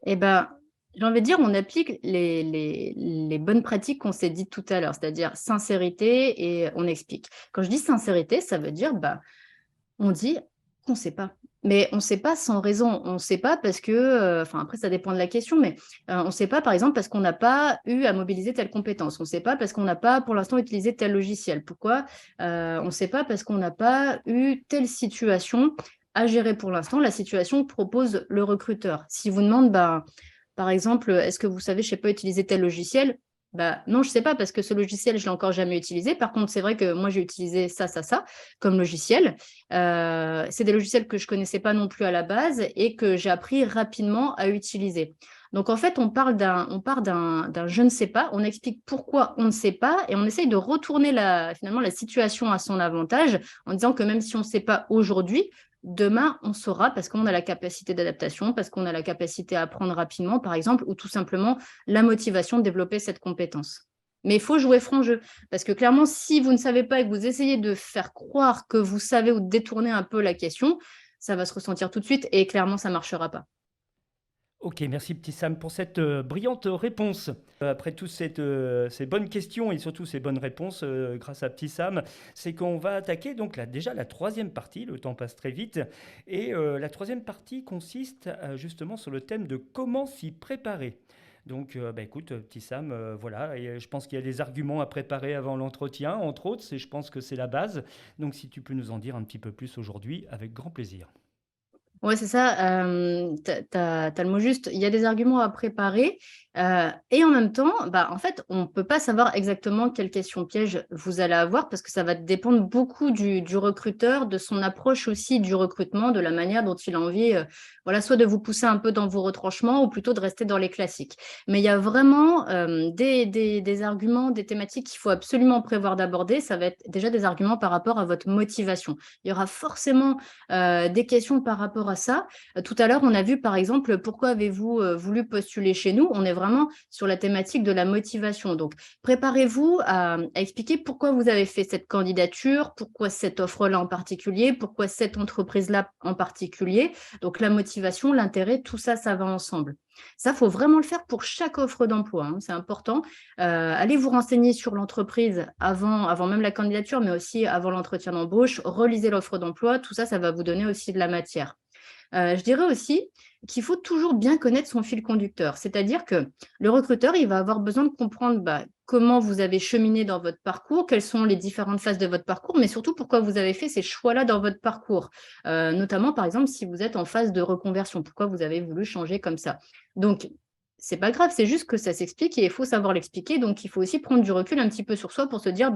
Eh ben, j'ai envie de dire, on applique les bonnes pratiques qu'on s'est dites tout à l'heure, c'est-à-dire sincérité et on explique. Quand je dis sincérité, ça veut dire, on dit qu'on ne sait pas. Mais on ne sait pas sans raison. On ne sait pas parce que, enfin après ça dépend de la question, mais on ne sait pas par exemple parce qu'on n'a pas eu à mobiliser telle compétence. On ne sait pas parce qu'on n'a pas pour l'instant utilisé tel logiciel. Pourquoi? On ne sait pas parce qu'on n'a pas eu telle situation à gérer pour l'instant, la situation que propose le recruteur. S'il vous demande, par exemple, est-ce que vous savez, je ne sais pas, utiliser tel logiciel? Non, je ne sais pas parce que ce logiciel, je ne l'ai encore jamais utilisé. Par contre, c'est vrai que moi, j'ai utilisé ça comme logiciel. C'est des logiciels que je ne connaissais pas non plus à la base et que j'ai appris rapidement à utiliser. Donc, en fait, on part d'un je ne sais pas, on explique pourquoi on ne sait pas et on essaye de retourner finalement la situation à son avantage en disant que même si on ne sait pas aujourd'hui, demain, on saura parce qu'on a la capacité d'adaptation, parce qu'on a la capacité à apprendre rapidement, par exemple, ou tout simplement la motivation de développer cette compétence. Mais il faut jouer franc jeu. Parce que clairement, si vous ne savez pas et que vous essayez de faire croire que vous savez ou de détourner un peu la question, ça va se ressentir tout de suite et clairement, ça ne marchera pas. Ok, merci petit Sam pour cette brillante réponse. Après toutes ces bonnes questions et surtout ces bonnes réponses grâce à petit Sam, c'est qu'on va attaquer donc déjà la troisième partie, le temps passe très vite, et la troisième partie consiste justement sur le thème de comment s'y préparer. Donc écoute, petit Sam, voilà, et je pense qu'il y a des arguments à préparer avant l'entretien, entre autres, je pense que c'est la base. Donc si tu peux nous en dire un petit peu plus aujourd'hui, avec grand plaisir. Ouais, c'est ça. Tu as le mot juste. Il y a des arguments à préparer. Et en même temps, en fait, on ne peut pas savoir exactement quelle question piège vous allez avoir parce que ça va dépendre beaucoup du recruteur, de son approche aussi du recrutement, de la manière dont il a envie, voilà, soit de vous pousser un peu dans vos retranchements ou plutôt de rester dans les classiques. Mais il y a vraiment des arguments, des thématiques qu'il faut absolument prévoir d'aborder. Ça va être déjà des arguments par rapport à votre motivation. Il y aura forcément des questions par rapport à ça. Tout à l'heure, on a vu par exemple pourquoi avez-vous voulu postuler chez nous. On est vraiment sur la thématique de la motivation. Donc, préparez-vous à expliquer pourquoi vous avez fait cette candidature, pourquoi cette offre-là en particulier, pourquoi cette entreprise-là en particulier. Donc, la motivation, l'intérêt, tout ça, ça va ensemble. Ça, il faut vraiment le faire pour chaque offre d'emploi, hein, c'est important. Allez vous renseigner sur l'entreprise avant même la candidature, mais aussi avant l'entretien d'embauche. Relisez l'offre d'emploi, tout ça, ça va vous donner aussi de la matière. Je dirais aussi qu'il faut toujours bien connaître son fil conducteur. C'est-à-dire que le recruteur, il va avoir besoin de comprendre comment vous avez cheminé dans votre parcours, quelles sont les différentes phases de votre parcours, mais surtout pourquoi vous avez fait ces choix-là dans votre parcours. Notamment, par exemple, si vous êtes en phase de reconversion, pourquoi vous avez voulu changer comme ça. Donc, c'est pas grave, c'est juste que ça s'explique et il faut savoir l'expliquer. Donc, il faut aussi prendre du recul un petit peu sur soi pour se dire,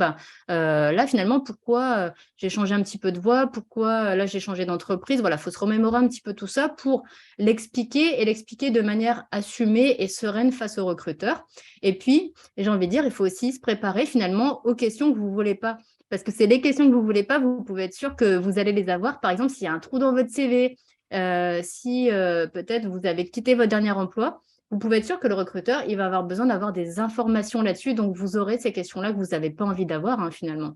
là, finalement, pourquoi j'ai changé un petit peu de voie, pourquoi là, j'ai changé d'entreprise. Voilà, il faut se remémorer un petit peu tout ça pour l'expliquer et l'expliquer de manière assumée et sereine face au recruteur. Et puis, j'ai envie de dire, il faut aussi se préparer finalement aux questions que vous ne voulez pas. Parce que c'est les questions que vous ne voulez pas, vous pouvez être sûr que vous allez les avoir. Par exemple, s'il y a un trou dans votre CV, si peut-être vous avez quitté votre dernier emploi, vous pouvez être sûr que le recruteur, il va avoir besoin d'avoir des informations là-dessus. Donc, vous aurez ces questions-là que vous n'avez pas envie d'avoir, hein, finalement.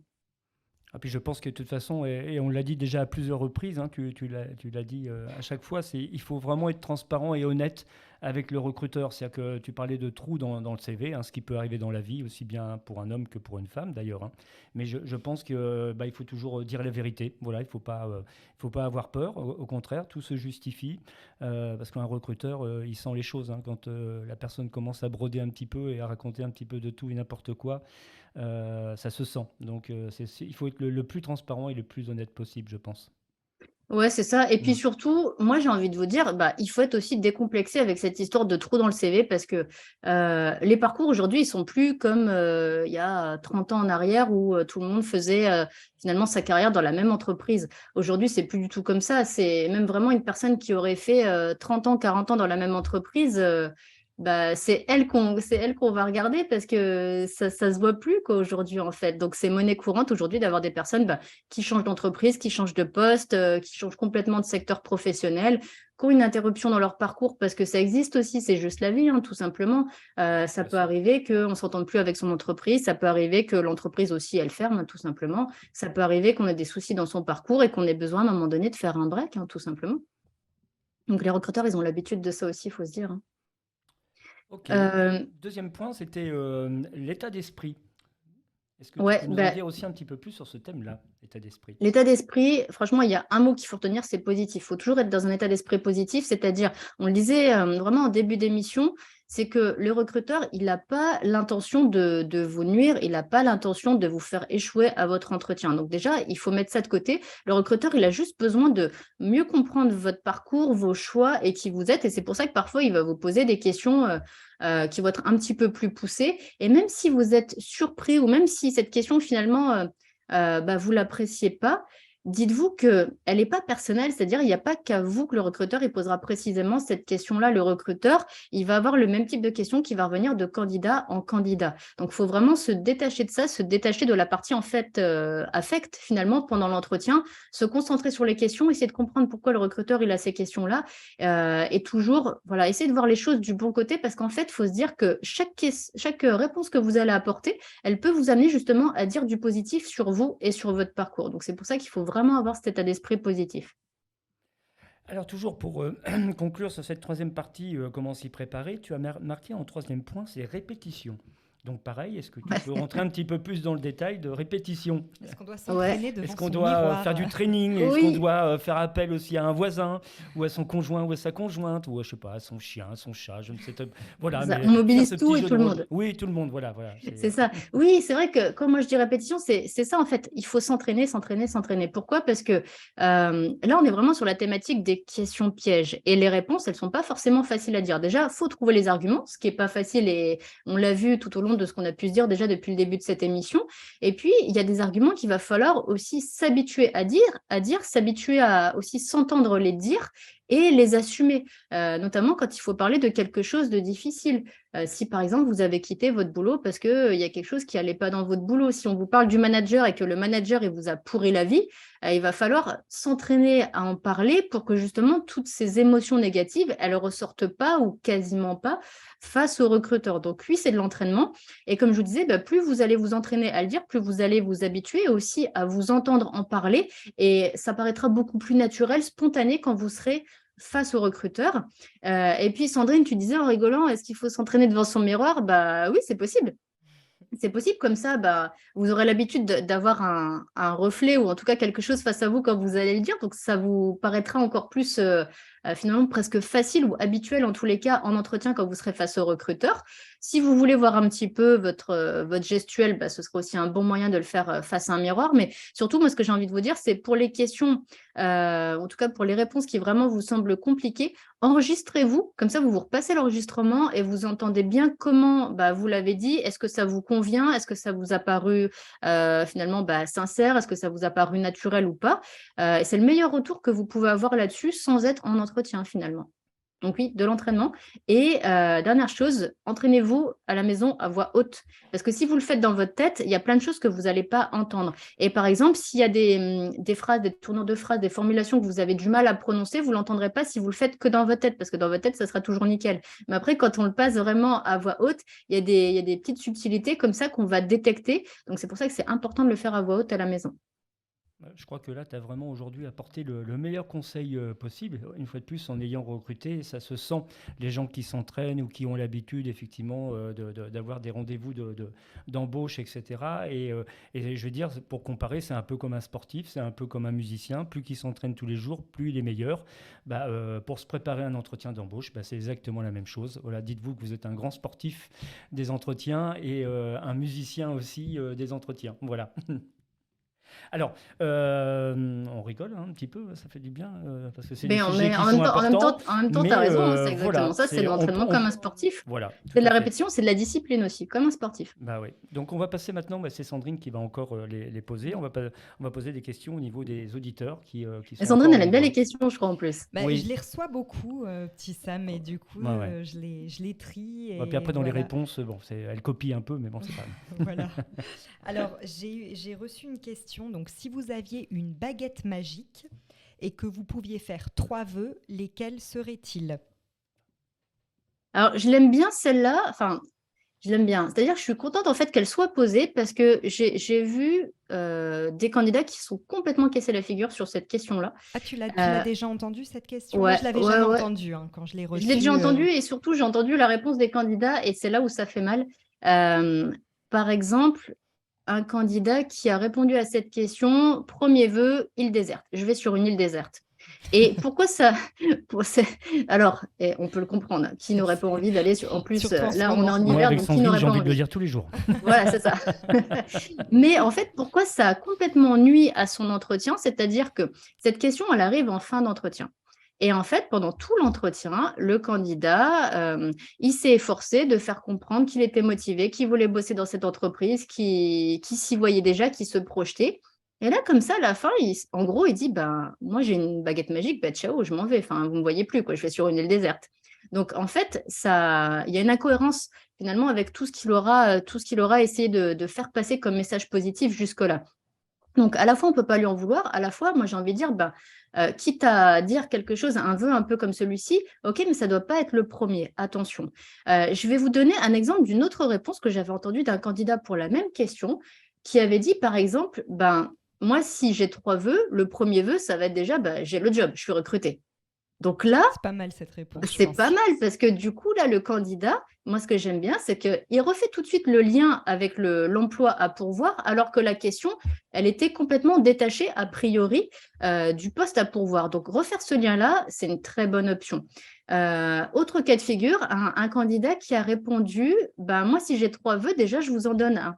Ah, puis je pense que de toute façon, et on l'a dit déjà à plusieurs reprises, hein, tu l'as dit à chaque fois, il faut vraiment être transparent et honnête avec le recruteur. C'est-à-dire que tu parlais de trous dans le CV, hein, ce qui peut arriver dans la vie, aussi bien pour un homme que pour une femme d'ailleurs, hein. Mais je pense que il faut toujours dire la vérité. Voilà, il faut pas avoir peur. Au contraire, tout se justifie parce qu'un recruteur, il sent les choses, hein. Quand la personne commence à broder un petit peu et à raconter un petit peu de tout et n'importe quoi, ça se sent. Donc il faut être le plus transparent et le plus honnête possible, je pense. Ouais, c'est ça. Et puis Mm. surtout, moi, j'ai envie de vous dire, il faut être aussi décomplexé avec cette histoire de trou dans le CV parce que les parcours aujourd'hui, ils sont plus comme il y a 30 ans en arrière où tout le monde faisait finalement sa carrière dans la même entreprise. Aujourd'hui, c'est plus du tout comme ça. C'est même vraiment une personne qui aurait fait 30 ans, 40 ans dans la même entreprise. C'est elle qu'on va regarder parce que ça se voit plus quoi aujourd'hui en fait. Donc c'est monnaie courante aujourd'hui d'avoir des personnes qui changent d'entreprise, qui changent de poste, qui changent complètement de secteur professionnel, qui ont une interruption dans leur parcours parce que ça existe aussi, c'est juste la vie, hein, tout simplement. Ça Bien peut sûr. arriver qu'on ne s'entende plus avec son entreprise, ça peut arriver que l'entreprise aussi, elle ferme, hein, tout simplement. Ça peut arriver qu'on ait des soucis dans son parcours et qu'on ait besoin à un moment donné de faire un break, hein, tout simplement. Donc les recruteurs, ils ont l'habitude de ça aussi, il faut se dire, hein. Ok. Euh, Deuxième point, c'était l'état d'esprit. Est-ce que tu ouais, peux nous en dire aussi un petit peu plus sur ce thème-là, état d'esprit? l'état d'esprit, franchement, il y a un mot qu'il faut retenir, c'est positif. Il faut toujours être dans un état d'esprit positif, c'est-à-dire, on le disait vraiment en début d'émission, c'est que le recruteur, il n'a pas l'intention de vous nuire, il n'a pas l'intention de vous faire échouer à votre entretien. Donc déjà, il faut mettre ça de côté. Le recruteur, il a juste besoin de mieux comprendre votre parcours, vos choix et qui vous êtes. Et c'est pour ça que parfois, il va vous poser des questions qui vont être un petit peu plus poussées. Et même si vous êtes surpris ou même si cette question, finalement vous l'appréciez pas, dites-vous qu'elle n'est pas personnelle, c'est-à-dire il n'y a pas qu'à vous que le recruteur il posera précisément cette question-là. Le recruteur, il va avoir le même type de question qui va revenir de candidat en candidat. Donc, il faut vraiment se détacher de ça, se détacher de la partie en fait affect finalement pendant l'entretien, se concentrer sur les questions, essayer de comprendre pourquoi le recruteur il a ces questions-là et toujours voilà, essayer de voir les choses du bon côté parce qu'en fait, il faut se dire que chaque réponse que vous allez apporter, elle peut vous amener justement à dire du positif sur vous et sur votre parcours. Donc, c'est pour ça qu'il faut vraiment avoir cet état d'esprit positif. Alors toujours pour conclure sur cette troisième partie, comment s'y préparer, tu as marqué en troisième point, c'est répétition. Donc pareil, est-ce que tu peux rentrer un petit peu plus dans le détail de répétition? Est-ce qu'on doit Ouais, s'entraîner Est-ce devant qu'on son doit faire miroir? du training? Est-ce qu'on oui, doit faire appel aussi à un voisin ou à son conjoint ou à sa conjointe ou à, je sais pas, à son chien, à son chat, je ne sais pas. Voilà, on mais faire ce mobilise tout petit et jeu de tout le rôle. monde. Oui, tout le monde, voilà, voilà. C'est ça. Oui, c'est vrai que quand moi je dis répétition, c'est ça en fait. Il faut s'entraîner, s'entraîner, s'entraîner. Pourquoi? Parce que là, on est vraiment sur la thématique des questions pièges. Et les réponses, elles ne sont pas forcément faciles à dire. Déjà, il faut trouver les arguments, ce qui n'est pas facile et on l'a vu tout au long de ce qu'on a pu se dire déjà depuis le début de cette émission. Et puis, il y a des arguments qu'il va falloir aussi s'habituer à dire, s'habituer à aussi s'entendre les dire et les assumer, notamment quand il faut parler de quelque chose de difficile. Si par exemple vous avez quitté votre boulot parce qu'il y a quelque chose qui n'allait pas dans votre boulot, si on vous parle du manager et que le manager il vous a pourri la vie, il va falloir s'entraîner à en parler pour que justement toutes ces émotions négatives, elles ne ressortent pas ou quasiment pas face au recruteur. Donc oui, c'est de l'entraînement. Et comme je vous disais, plus vous allez vous entraîner à le dire, plus vous allez vous habituer aussi à vous entendre en parler et ça paraîtra beaucoup plus naturel, spontané quand vous serez face au recruteur. Et puis, Sandrine, tu disais en rigolant, est-ce qu'il faut s'entraîner devant son miroir? Bah oui, c'est possible. C'est possible comme ça, vous aurez l'habitude d'avoir un reflet ou en tout cas quelque chose face à vous quand vous allez le dire. Donc, ça vous paraîtra encore plus finalement presque facile ou habituel en tous les cas en entretien quand vous serez face au recruteur. Si vous voulez voir un petit peu votre gestuelle, ce sera aussi un bon moyen de le faire face à un miroir. Mais surtout, moi, ce que j'ai envie de vous dire, c'est pour les questions, en tout cas pour les réponses qui vraiment vous semblent compliquées, enregistrez-vous, comme ça vous vous repassez l'enregistrement et vous entendez bien comment vous l'avez dit. Est-ce que ça vous convient? Est-ce que ça vous a paru finalement sincère? Est-ce que ça vous a paru naturel ou pas? Et c'est le meilleur retour que vous pouvez avoir là-dessus sans être en entretien finalement. Donc oui, de l'entraînement. Et dernière chose, entraînez-vous à la maison à voix haute. Parce que si vous le faites dans votre tête, il y a plein de choses que vous n'allez pas entendre. Et par exemple, s'il y a des phrases, des tournures de phrases, des formulations que vous avez du mal à prononcer, vous ne l'entendrez pas si vous le faites que dans votre tête. Parce que dans votre tête, ça sera toujours nickel. Mais après, quand on le passe vraiment à voix haute, il y a des petites subtilités comme ça qu'on va détecter. Donc c'est pour ça que c'est important de le faire à voix haute à la maison. Je crois que là, tu as vraiment aujourd'hui apporté le meilleur conseil possible, une fois de plus, en ayant recruté. Ça se sent, les gens qui s'entraînent ou qui ont l'habitude, effectivement, d'avoir des rendez-vous d'embauche, etc. Et je veux dire, pour comparer, c'est un peu comme un sportif, c'est un peu comme un musicien. Plus il s'entraîne tous les jours, plus il est meilleur. Pour se préparer à un entretien d'embauche, c'est exactement la même chose. Voilà, dites-vous que vous êtes un grand sportif des entretiens et un musicien aussi des entretiens. Voilà. Alors, on rigole un petit peu, ça fait du bien, parce que c'est des Mais en, sujets mais qui en même sont temps, en même temps, importants. en même temps, tu Mais as raison, hein, c'est exactement voilà, ça, c'est de l'entraînement comme un sportif. voilà, tout C'est de à la fait. répétition, c'est de la discipline aussi, comme un sportif. Bah oui. Donc on va passer maintenant, bah, c'est Sandrine qui va encore les poser. On va poser des questions au niveau des auditeurs qui Et sont Sandrine, encore elle aime bien les nombreux. questions, je crois, en plus. Bah, je Oui, les reçois beaucoup, petit Sam, et du coup, ouais, ouais. je les trie Ouais, puis et après, dans les voilà. réponses, bon, elle copie un peu, mais bon, c'est pas grave. Voilà. Alors, j'ai reçu une question. Donc, si vous aviez une baguette magique et que vous pouviez faire 3 vœux, lesquels seraient-ils? Alors, je l'aime bien celle-là, enfin, je l'aime bien. C'est-à-dire que je suis contente en fait qu'elle soit posée parce que j'ai vu des candidats qui sont complètement cassés la figure sur cette question-là. Ah, tu l'as Euh, déjà entendu cette question? Moi, ouais, je l'avais ouais, jamais ouais. entendue hein, quand je l'ai Je l'ai déjà reçue. entendu et surtout j'ai entendu la réponse des candidats et c'est là où ça fait mal. Euh, Par exemple, un candidat qui a répondu à cette question, premier vœu, île déserte. Je vais sur une île déserte. Et pourquoi ça Alors, on peut le comprendre. Qui n'aurait pas envie d'aller sur... En plus, Surtout en ce là, on est moment. en Moi, hiver, avec donc qui Sandrine, n'aurait j'ai pas envie de le envie? dire tous les jours. Voilà, c'est ça. Mais en fait, pourquoi ça a complètement nui à son entretien? C'est-à-dire que cette question, elle arrive en fin d'entretien. Et en fait, pendant tout l'entretien, le candidat, il s'est efforcé de faire comprendre qu'il était motivé, qu'il voulait bosser dans cette entreprise, qu'il s'y voyait déjà, qu'il se projetait. Et là, comme ça, à la fin, en gros, il dit, ben, moi, j'ai une baguette magique, ben, ciao, je m'en vais. Enfin, vous ne me voyez plus, quoi. Je vais sur une île déserte. Donc, en fait, il y a une incohérence finalement avec tout ce qu'il aura essayé de faire passer comme message positif jusque-là. Donc, à la fois, on ne peut pas lui en vouloir, à la fois, moi, j'ai envie de dire, ben, quitte à dire quelque chose, un vœu un peu comme celui-ci, ok, mais ça ne doit pas être le premier, attention. Je vais vous donner un exemple d'une autre réponse que j'avais entendue d'un candidat pour la même question, qui avait dit, par exemple, ben, moi, si j'ai 3 vœux, le premier vœu, ça va être déjà, ben, j'ai le job, je suis recrutée. Donc là, C'est pas mal cette réponse, je c'est pas pense. mal parce que du coup, là, le candidat, moi, ce que j'aime bien, c'est qu'il refait tout de suite le lien avec l'emploi à pourvoir, alors que la question, elle était complètement détachée, a priori, du poste à pourvoir. Donc, refaire ce lien-là, c'est une très bonne option. Autre cas de figure, un candidat qui a répondu, ben, moi, si j'ai 3 vœux, déjà, je vous en donne un.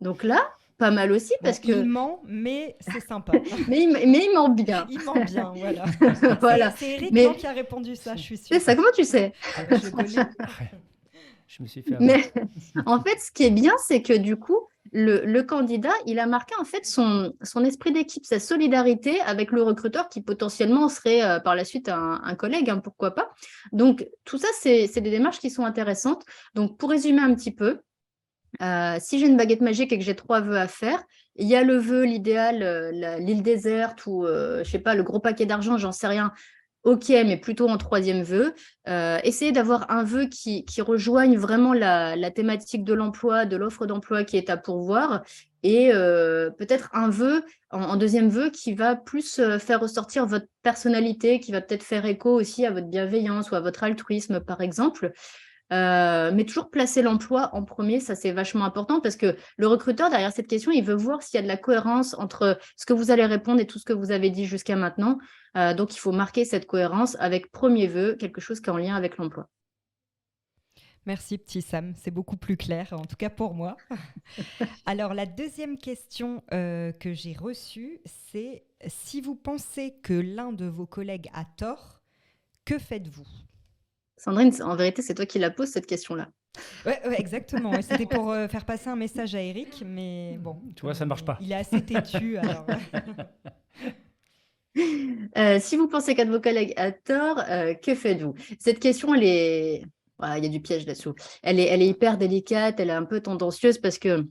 Donc là, pas mal aussi Bon, parce il que... ment, mais c'est sympa. Mais il ment bien. Il ment bien, voilà. Voilà. C'est Eric, non, Mais qui a répondu ça, je suis c'est sûre. ça, comment tu sais? Ah bah, je le connais. Je me suis fait avoir. Mais en fait, ce qui est bien, c'est que du coup, le candidat, il a marqué en fait son esprit d'équipe, sa solidarité avec le recruteur qui potentiellement serait par la suite un collègue, hein, pourquoi pas. Donc, tout ça, c'est des démarches qui sont intéressantes. Donc, pour résumer un petit peu, si j'ai une baguette magique et que j'ai 3 vœux à faire, il y a le vœu, l'idéal, l'île déserte ou, je sais pas, le gros paquet d'argent, j'en sais rien. Ok, mais plutôt en 3e vœu. Essayez d'avoir un vœu qui rejoigne vraiment la thématique de l'emploi, de l'offre d'emploi qui est à pourvoir. Et peut-être un vœu, en 2e vœu, qui va plus faire ressortir votre personnalité, qui va peut-être faire écho aussi à votre bienveillance ou à votre altruisme, par exemple. Mais toujours placer l'emploi en premier, ça c'est vachement important parce que le recruteur, derrière cette question, il veut voir s'il y a de la cohérence entre ce que vous allez répondre et tout ce que vous avez dit jusqu'à maintenant. Donc, il faut marquer cette cohérence avec premier vœu, quelque chose qui est en lien avec l'emploi. Merci, petit Sam. C'est beaucoup plus clair, en tout cas pour moi. Alors, la deuxième question que j'ai reçue, c'est si vous pensez que l'un de vos collègues a tort, que faites-vous? Sandrine, en vérité, c'est toi qui la poses cette question-là. Ouais, exactement. Ouais, c'était pour faire passer un message à Eric, mais bon. Tu vois, ça marche pas. Il est assez têtu, alors. Si vous pensez qu'un de vos collègues a tort, que faites-vous? Cette question, elle est... Ouais, il y a du piège là-dessous. Elle est hyper délicate, elle est un peu tendancieuse parce que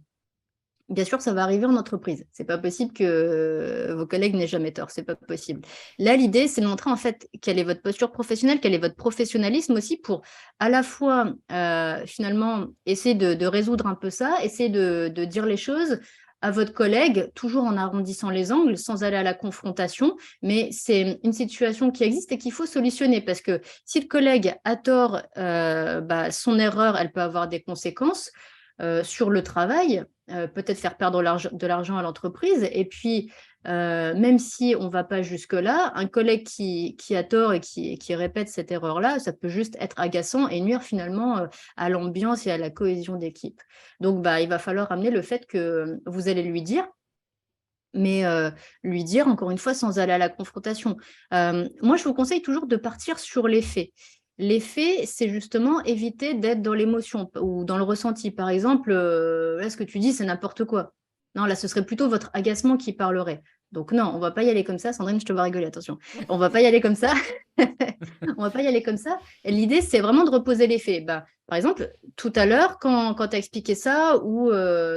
bien sûr, ça va arriver en entreprise. C'est pas possible que vos collègues n'aient jamais tort. C'est pas possible. Là, l'idée, c'est de montrer en fait quelle est votre posture professionnelle, quel est votre professionnalisme aussi pour à la fois finalement essayer de résoudre un peu ça, essayer de dire les choses à votre collègue, toujours en arrondissant les angles, sans aller à la confrontation. Mais c'est une situation qui existe et qu'il faut solutionner parce que si le collègue a tort, son erreur, elle peut avoir des conséquences sur le travail, peut-être faire perdre de l'argent à l'entreprise. Et puis, même si on ne va pas jusque-là, un collègue qui a tort et qui répète cette erreur-là, ça peut juste être agaçant et nuire finalement à l'ambiance et à la cohésion d'équipe. Donc, il va falloir amener le fait que vous allez lui dire mais lui dire, encore une fois, sans aller à la confrontation. Moi, je vous conseille toujours de partir sur les faits. Les faits, c'est justement éviter d'être dans l'émotion ou dans le ressenti. Par exemple, là, ce que tu dis, c'est n'importe quoi. Non, là, ce serait plutôt votre agacement qui parlerait. Donc non, on va pas y aller comme ça. Sandrine, je te vois rigoler, attention. On va pas y aller comme ça. On va pas y aller comme ça. L'idée, c'est vraiment de reposer les faits. Bah, par exemple, tout à l'heure, quand tu as expliqué ça, ou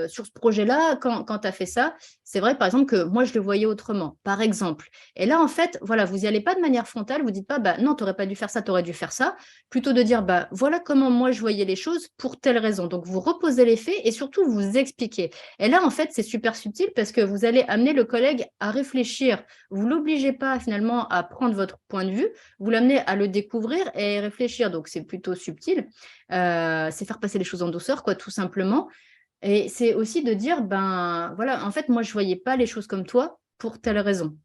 sur ce projet-là, quand tu as fait ça, c'est vrai, par exemple, que moi, je le voyais autrement, par exemple. Et là, en fait, voilà, vous n'y allez pas de manière frontale, vous dites pas, bah, non, tu n'aurais pas dû faire ça, tu aurais dû faire ça. Plutôt de dire, bah, voilà comment moi, je voyais les choses pour telle raison. Donc, vous reposez les faits et surtout, vous expliquez. Et là, en fait, c'est super subtil parce que vous allez amener le collègue à réfléchir. Vous ne l'obligez pas, finalement, à prendre votre point de vue. Vous l'amenez à le découvrir et réfléchir. Donc, c'est plutôt subtil. C'est faire passer les choses en douceur, quoi, tout simplement. Et c'est aussi de dire, ben voilà, en fait, moi, je ne voyais pas les choses comme toi pour telle raison.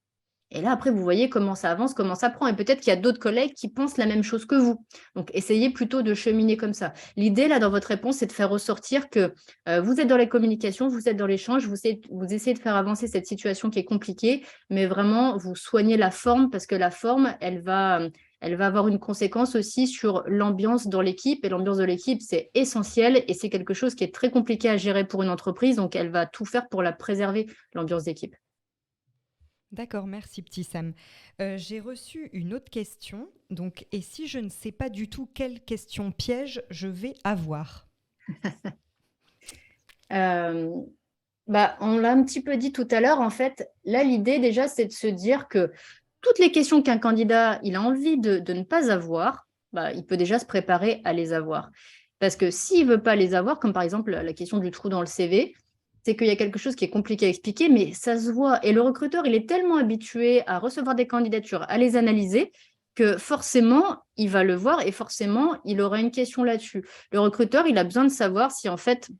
Et là, après, vous voyez comment ça avance, comment ça prend. Et peut-être qu'il y a d'autres collègues qui pensent la même chose que vous. Donc, essayez plutôt de cheminer comme ça. L'idée, là, dans votre réponse, c'est de faire ressortir que vous êtes dans la communication, vous êtes dans l'échange, vous essayez de faire avancer cette situation qui est compliquée, mais vraiment, vous soignez la forme parce que la forme, elle va avoir une conséquence aussi sur l'ambiance dans l'équipe. Et l'ambiance de l'équipe, c'est essentiel et c'est quelque chose qui est très compliqué à gérer pour une entreprise. Donc, elle va tout faire pour la préserver, l'ambiance d'équipe. D'accord, merci petit Sam. J'ai reçu une autre question. Donc, et si je ne sais pas du tout quelle question piège je vais avoir? On l'a un petit peu dit tout à l'heure. En fait, là, l'idée déjà, c'est de se dire que toutes les questions qu'un candidat il a envie de ne pas avoir, il peut déjà se préparer à les avoir. Parce que s'il ne veut pas les avoir, comme par exemple la question du trou dans le CV, c'est qu'il y a quelque chose qui est compliqué à expliquer, mais ça se voit. Et le recruteur, il est tellement habitué à recevoir des candidatures, à les analyser, que forcément, il va le voir et forcément, il aura une question là-dessus. Le recruteur, il a besoin de savoir si en fait,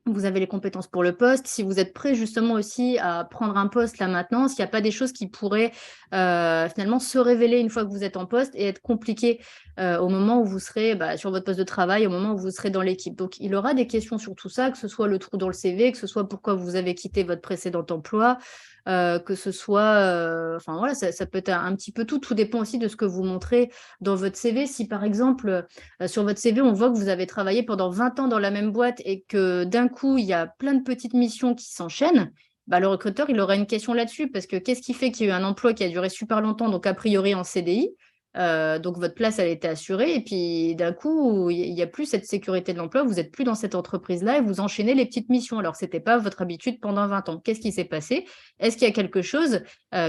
vous avez les compétences pour le poste, si vous êtes prêt justement aussi à prendre un poste là maintenant, s'il n'y a pas des choses qui pourraient finalement se révéler une fois que vous êtes en poste et être compliquées au moment où vous serez sur votre poste de travail, au moment où vous serez dans l'équipe. Donc, il aura des questions sur tout ça, que ce soit le trou dans le CV, que ce soit pourquoi vous avez quitté votre précédent emploi, que ce soit, enfin voilà, ça peut être un petit peu tout. Tout dépend aussi de ce que vous montrez dans votre CV. Si par exemple, sur votre CV, on voit que vous avez travaillé pendant 20 ans dans la même boîte et que d'un coup, il y a plein de petites missions qui s'enchaînent, le recruteur, il aura une question là-dessus parce que qu'est-ce qui fait qu'il y a eu un emploi qui a duré super longtemps, donc a priori en CDI, donc votre place, elle était assurée et puis d'un coup, il n'y a plus cette sécurité de l'emploi, vous n'êtes plus dans cette entreprise-là et vous enchaînez les petites missions. Alors, ce n'était pas votre habitude pendant 20 ans. Qu'est-ce qui s'est passé? Est-ce qu'il y a quelque chose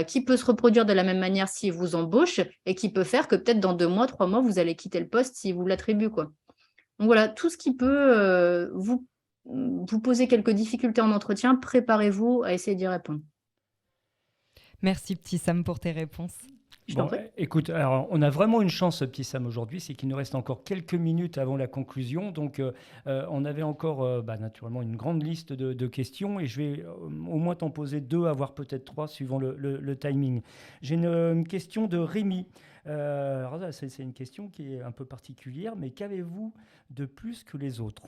qui peut se reproduire de la même manière s'il vous embauche et qui peut faire que peut-être dans 2 mois, 3 mois, vous allez quitter le poste s'il vous l'attribue, quoi. Donc voilà, tout ce qui peut vous poser quelques difficultés en entretien, préparez-vous à essayer d'y répondre. Merci petit Sam pour tes réponses. Bon, écoute, alors on a vraiment une chance, petit Sam, aujourd'hui, c'est qu'il nous reste encore quelques minutes avant la conclusion. Donc, on avait encore, naturellement, une grande liste de questions et je vais au moins t'en poser 2, voire peut-être 3, suivant le timing. J'ai une question de Rémi. Alors là, c'est une question qui est un peu particulière, mais qu'avez-vous de plus que les autres?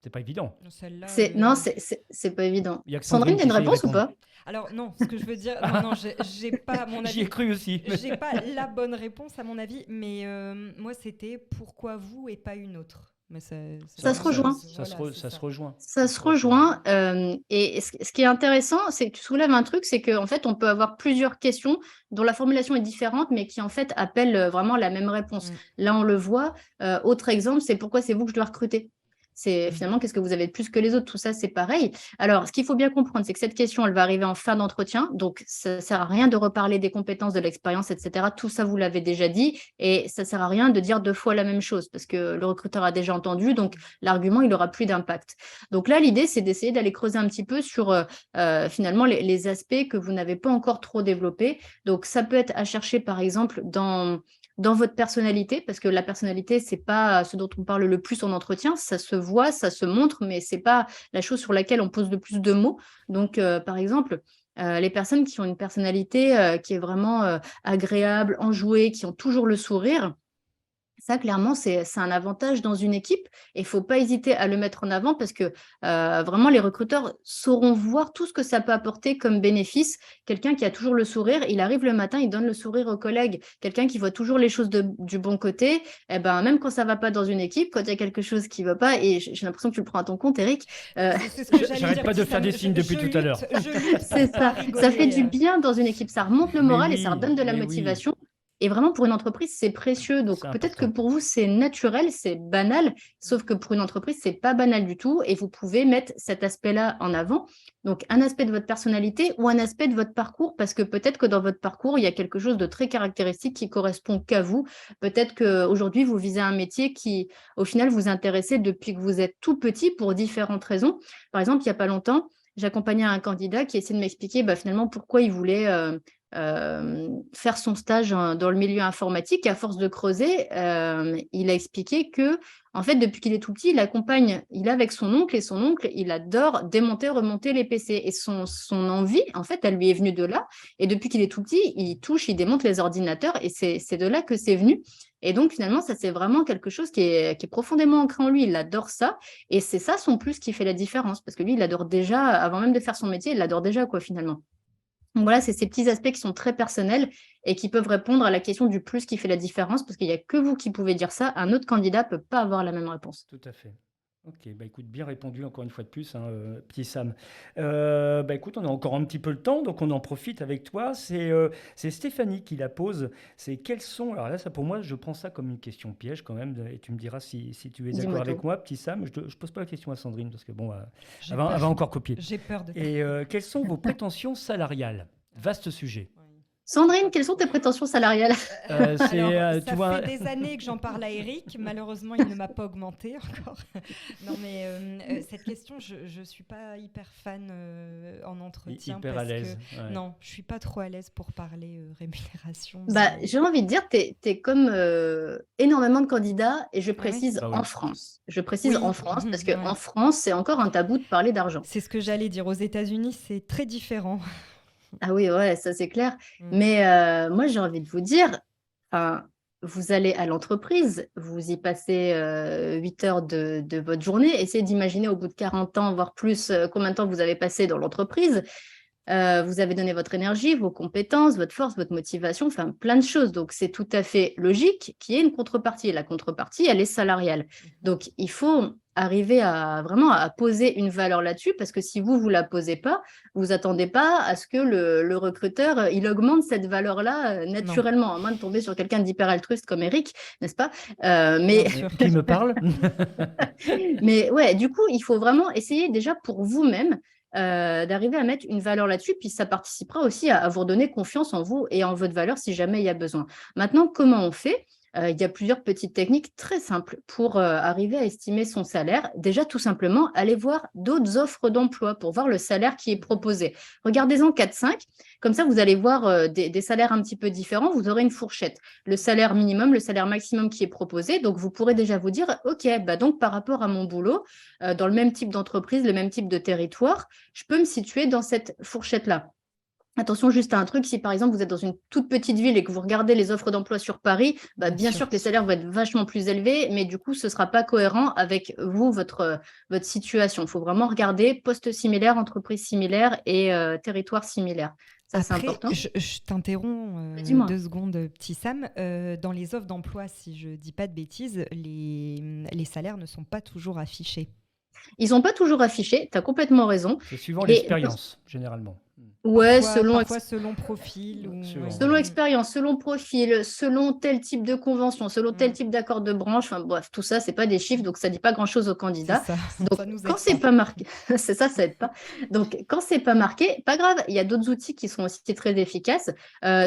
C'est pas évident. Celle-là, Non, c'est pas évident. Il y a que Sandrine, tu as une réponse ou pas? Alors non, ce que je veux dire, non, j'ai pas, à mon avis. J'y ai cru aussi. J'ai pas la bonne réponse à mon avis, mais moi c'était pourquoi vous et pas une autre. Mais ça se rejoint. Ça se rejoint. Ça se rejoint. Et ce qui est intéressant, c'est que tu soulèves un truc, c'est qu'en fait, on peut avoir plusieurs questions dont la formulation est différente, mais qui en fait appellent vraiment la même réponse. Là, on le voit. Autre exemple, c'est pourquoi c'est vous que je dois recruter. C'est finalement qu'est-ce que vous avez de plus que les autres. Tout ça, c'est pareil. Alors, ce qu'il faut bien comprendre, c'est que cette question, elle va arriver en fin d'entretien. Donc, ça ne sert à rien de reparler des compétences, de l'expérience, etc. Tout ça, vous l'avez déjà dit. Et ça ne sert à rien de dire 2 fois la même chose parce que le recruteur a déjà entendu. Donc, l'argument, il n'aura plus d'impact. Donc là, l'idée, c'est d'essayer d'aller creuser un petit peu sur finalement les aspects que vous n'avez pas encore trop développés. Donc, ça peut être à chercher, par exemple, dans votre personnalité, parce que la personnalité, ce n'est pas ce dont on parle le plus en entretien, ça se voit, ça se montre, mais ce n'est pas la chose sur laquelle on pose le plus de mots. Donc, par exemple, les personnes qui ont une personnalité qui est vraiment agréable, enjouée, qui ont toujours le sourire, Ça, clairement, c'est un avantage dans une équipe et il ne faut pas hésiter à le mettre en avant parce que vraiment, les recruteurs sauront voir tout ce que ça peut apporter comme bénéfice. Quelqu'un qui a toujours le sourire, il arrive le matin, il donne le sourire aux collègues. Quelqu'un qui voit toujours les choses du bon côté, eh ben, même quand ça ne va pas dans une équipe, quand il y a quelque chose qui ne va pas, et j'ai l'impression que tu le prends à ton compte, Eric. C'est ce que j'allais J'arrête dire, pas de faire Tissam. des signes depuis tout à l'heure. Je lutte C'est pour pas ça, rigoler. ça fait du bien dans une équipe, ça remonte le Mais moral et ça oui, redonne de la mais oui, motivation. Et vraiment, pour une entreprise, c'est précieux. Donc, c'est peut-être que important. pour vous, c'est naturel, c'est banal, sauf que pour une entreprise, c'est pas banal du tout. Et vous pouvez mettre cet aspect-là en avant. Donc, un aspect de votre personnalité ou un aspect de votre parcours, parce que peut-être que dans votre parcours, il y a quelque chose de très caractéristique qui correspond qu'à vous. Peut-être qu'aujourd'hui, vous visez un métier qui, au final, vous intéressait depuis que vous êtes tout petit pour différentes raisons. Par exemple, il n'y a pas longtemps, j'accompagnais un candidat qui essayait de m'expliquer finalement pourquoi il voulait faire son stage dans le milieu informatique. Et à force de creuser, il a expliqué que, en fait, depuis qu'il est tout petit, il est avec son oncle et son oncle, il adore démonter, remonter les PC. Et son envie, en fait, elle lui est venue de là. Et depuis qu'il est tout petit, il touche, il démonte les ordinateurs et c'est de là que c'est venu. Et donc, finalement, ça, c'est vraiment quelque chose qui est profondément ancré en lui. Il adore ça. Et c'est ça son plus qui fait la différence. Parce que lui, il adore déjà, avant même de faire son métier, il l'adore déjà, quoi, finalement. Donc voilà, c'est ces petits aspects qui sont très personnels et qui peuvent répondre à la question du plus qui fait la différence, parce qu'il n'y a que vous qui pouvez dire ça. Un autre candidat ne peut pas avoir la même réponse. Tout à fait. Ok, bah écoute, bien répondu encore une fois de plus, hein, petit Sam. Bah écoute, on a encore un petit peu le temps, donc on en profite avec toi. C'est Stéphanie qui la pose. C'est quels sont. Alors là, ça pour moi, je prends ça comme une question piège quand même, et tu me diras si tu es d'accord Dis-moi avec tout. moi, petit Sam. Je pose pas la question à Sandrine parce que bon, J'ai elle va peur. encore copier. J'ai peur de Et quelles sont vos prétentions salariales? Vaste sujet. Sandrine, quelles sont tes prétentions salariales? C'est, Alors, tu ça vois, fait des années que j'en parle à Eric. Malheureusement, il ne m'a pas augmenté encore. Non, mais cette question, je ne suis pas hyper fan en entretien. hyper à parce l'aise. que, Ouais. non, je ne suis pas trop à l'aise pour parler rémunération. J'ai envie de dire, tu es comme énormément de candidats, et je Ah oui précise Bah oui. en France. Je précise Oui. en France, parce Ouais. qu'en France, c'est encore un tabou de parler d'argent. C'est ce que j'allais dire. Aux États-Unis, c'est très différent. Ah oui, ouais, ça c'est clair. Mm. Mais moi, j'ai envie de vous dire, enfin, vous allez à l'entreprise, vous y passez 8 heures de votre journée, essayez d'imaginer au bout de 40 ans, voire plus, combien de temps vous avez passé dans l'entreprise. Vous avez donné votre énergie, vos compétences, votre force, votre motivation, enfin plein de choses. Donc, c'est tout à fait logique qu'il y ait une contrepartie. Et la contrepartie, elle est salariale. Donc, il faut arriver à vraiment à poser une valeur là-dessus, parce que si vous ne la posez pas, vous attendez pas à ce que le recruteur, il augmente cette valeur-là naturellement, à moins de tomber sur quelqu'un d'hyper altruiste comme Eric, n'est-ce pas? Mais, Bien sûr. Qui me parle? mais ouais, du coup, il faut vraiment essayer déjà pour vous-même d'arriver à mettre une valeur là-dessus, puis ça participera aussi à vous redonner confiance en vous et en votre valeur si jamais il y a besoin. Maintenant, comment on fait? Il y a plusieurs petites techniques très simples pour arriver à estimer son salaire. Déjà, tout simplement, allez voir d'autres offres d'emploi pour voir le salaire qui est proposé. Regardez-en 4-5, comme ça, vous allez voir des salaires un petit peu différents. Vous aurez une fourchette. Le salaire minimum, le salaire maximum qui est proposé. Donc, vous pourrez déjà vous dire, OK, donc par rapport à mon boulot, dans le même type d'entreprise, le même type de territoire, je peux me situer dans cette fourchette-là. Attention juste à un truc, si par exemple vous êtes dans une toute petite ville et que vous regardez les offres d'emploi sur Paris, bien sûr que les salaires vont être vachement plus élevés, mais du coup ce ne sera pas cohérent avec vous, votre situation. Il faut vraiment regarder poste similaire, entreprise similaire et territoire similaire. Ça, c'est Après, important. je t'interromps Dis-moi. 2 secondes, petit Sam. Dans les offres d'emploi, si je ne dis pas de bêtises, les salaires ne sont pas toujours affichés. Ils ne sont pas toujours affichés, tu as complètement raison. C'est suivant Et- l'expérience, généralement. Ouais, Parfois selon profil. selon expérience, selon profil, selon tel type de convention, selon tel Mm. type d'accord de branche, enfin bref, tout ça, c'est pas des chiffres, donc ça dit pas grand-chose aux C'est candidats. ça, Donc, ça nous quand aide c'est pas. pas marqué, c'est ça, ça aide pas. Donc, quand c'est pas marqué, pas grave, il y a d'autres outils qui sont aussi très efficaces.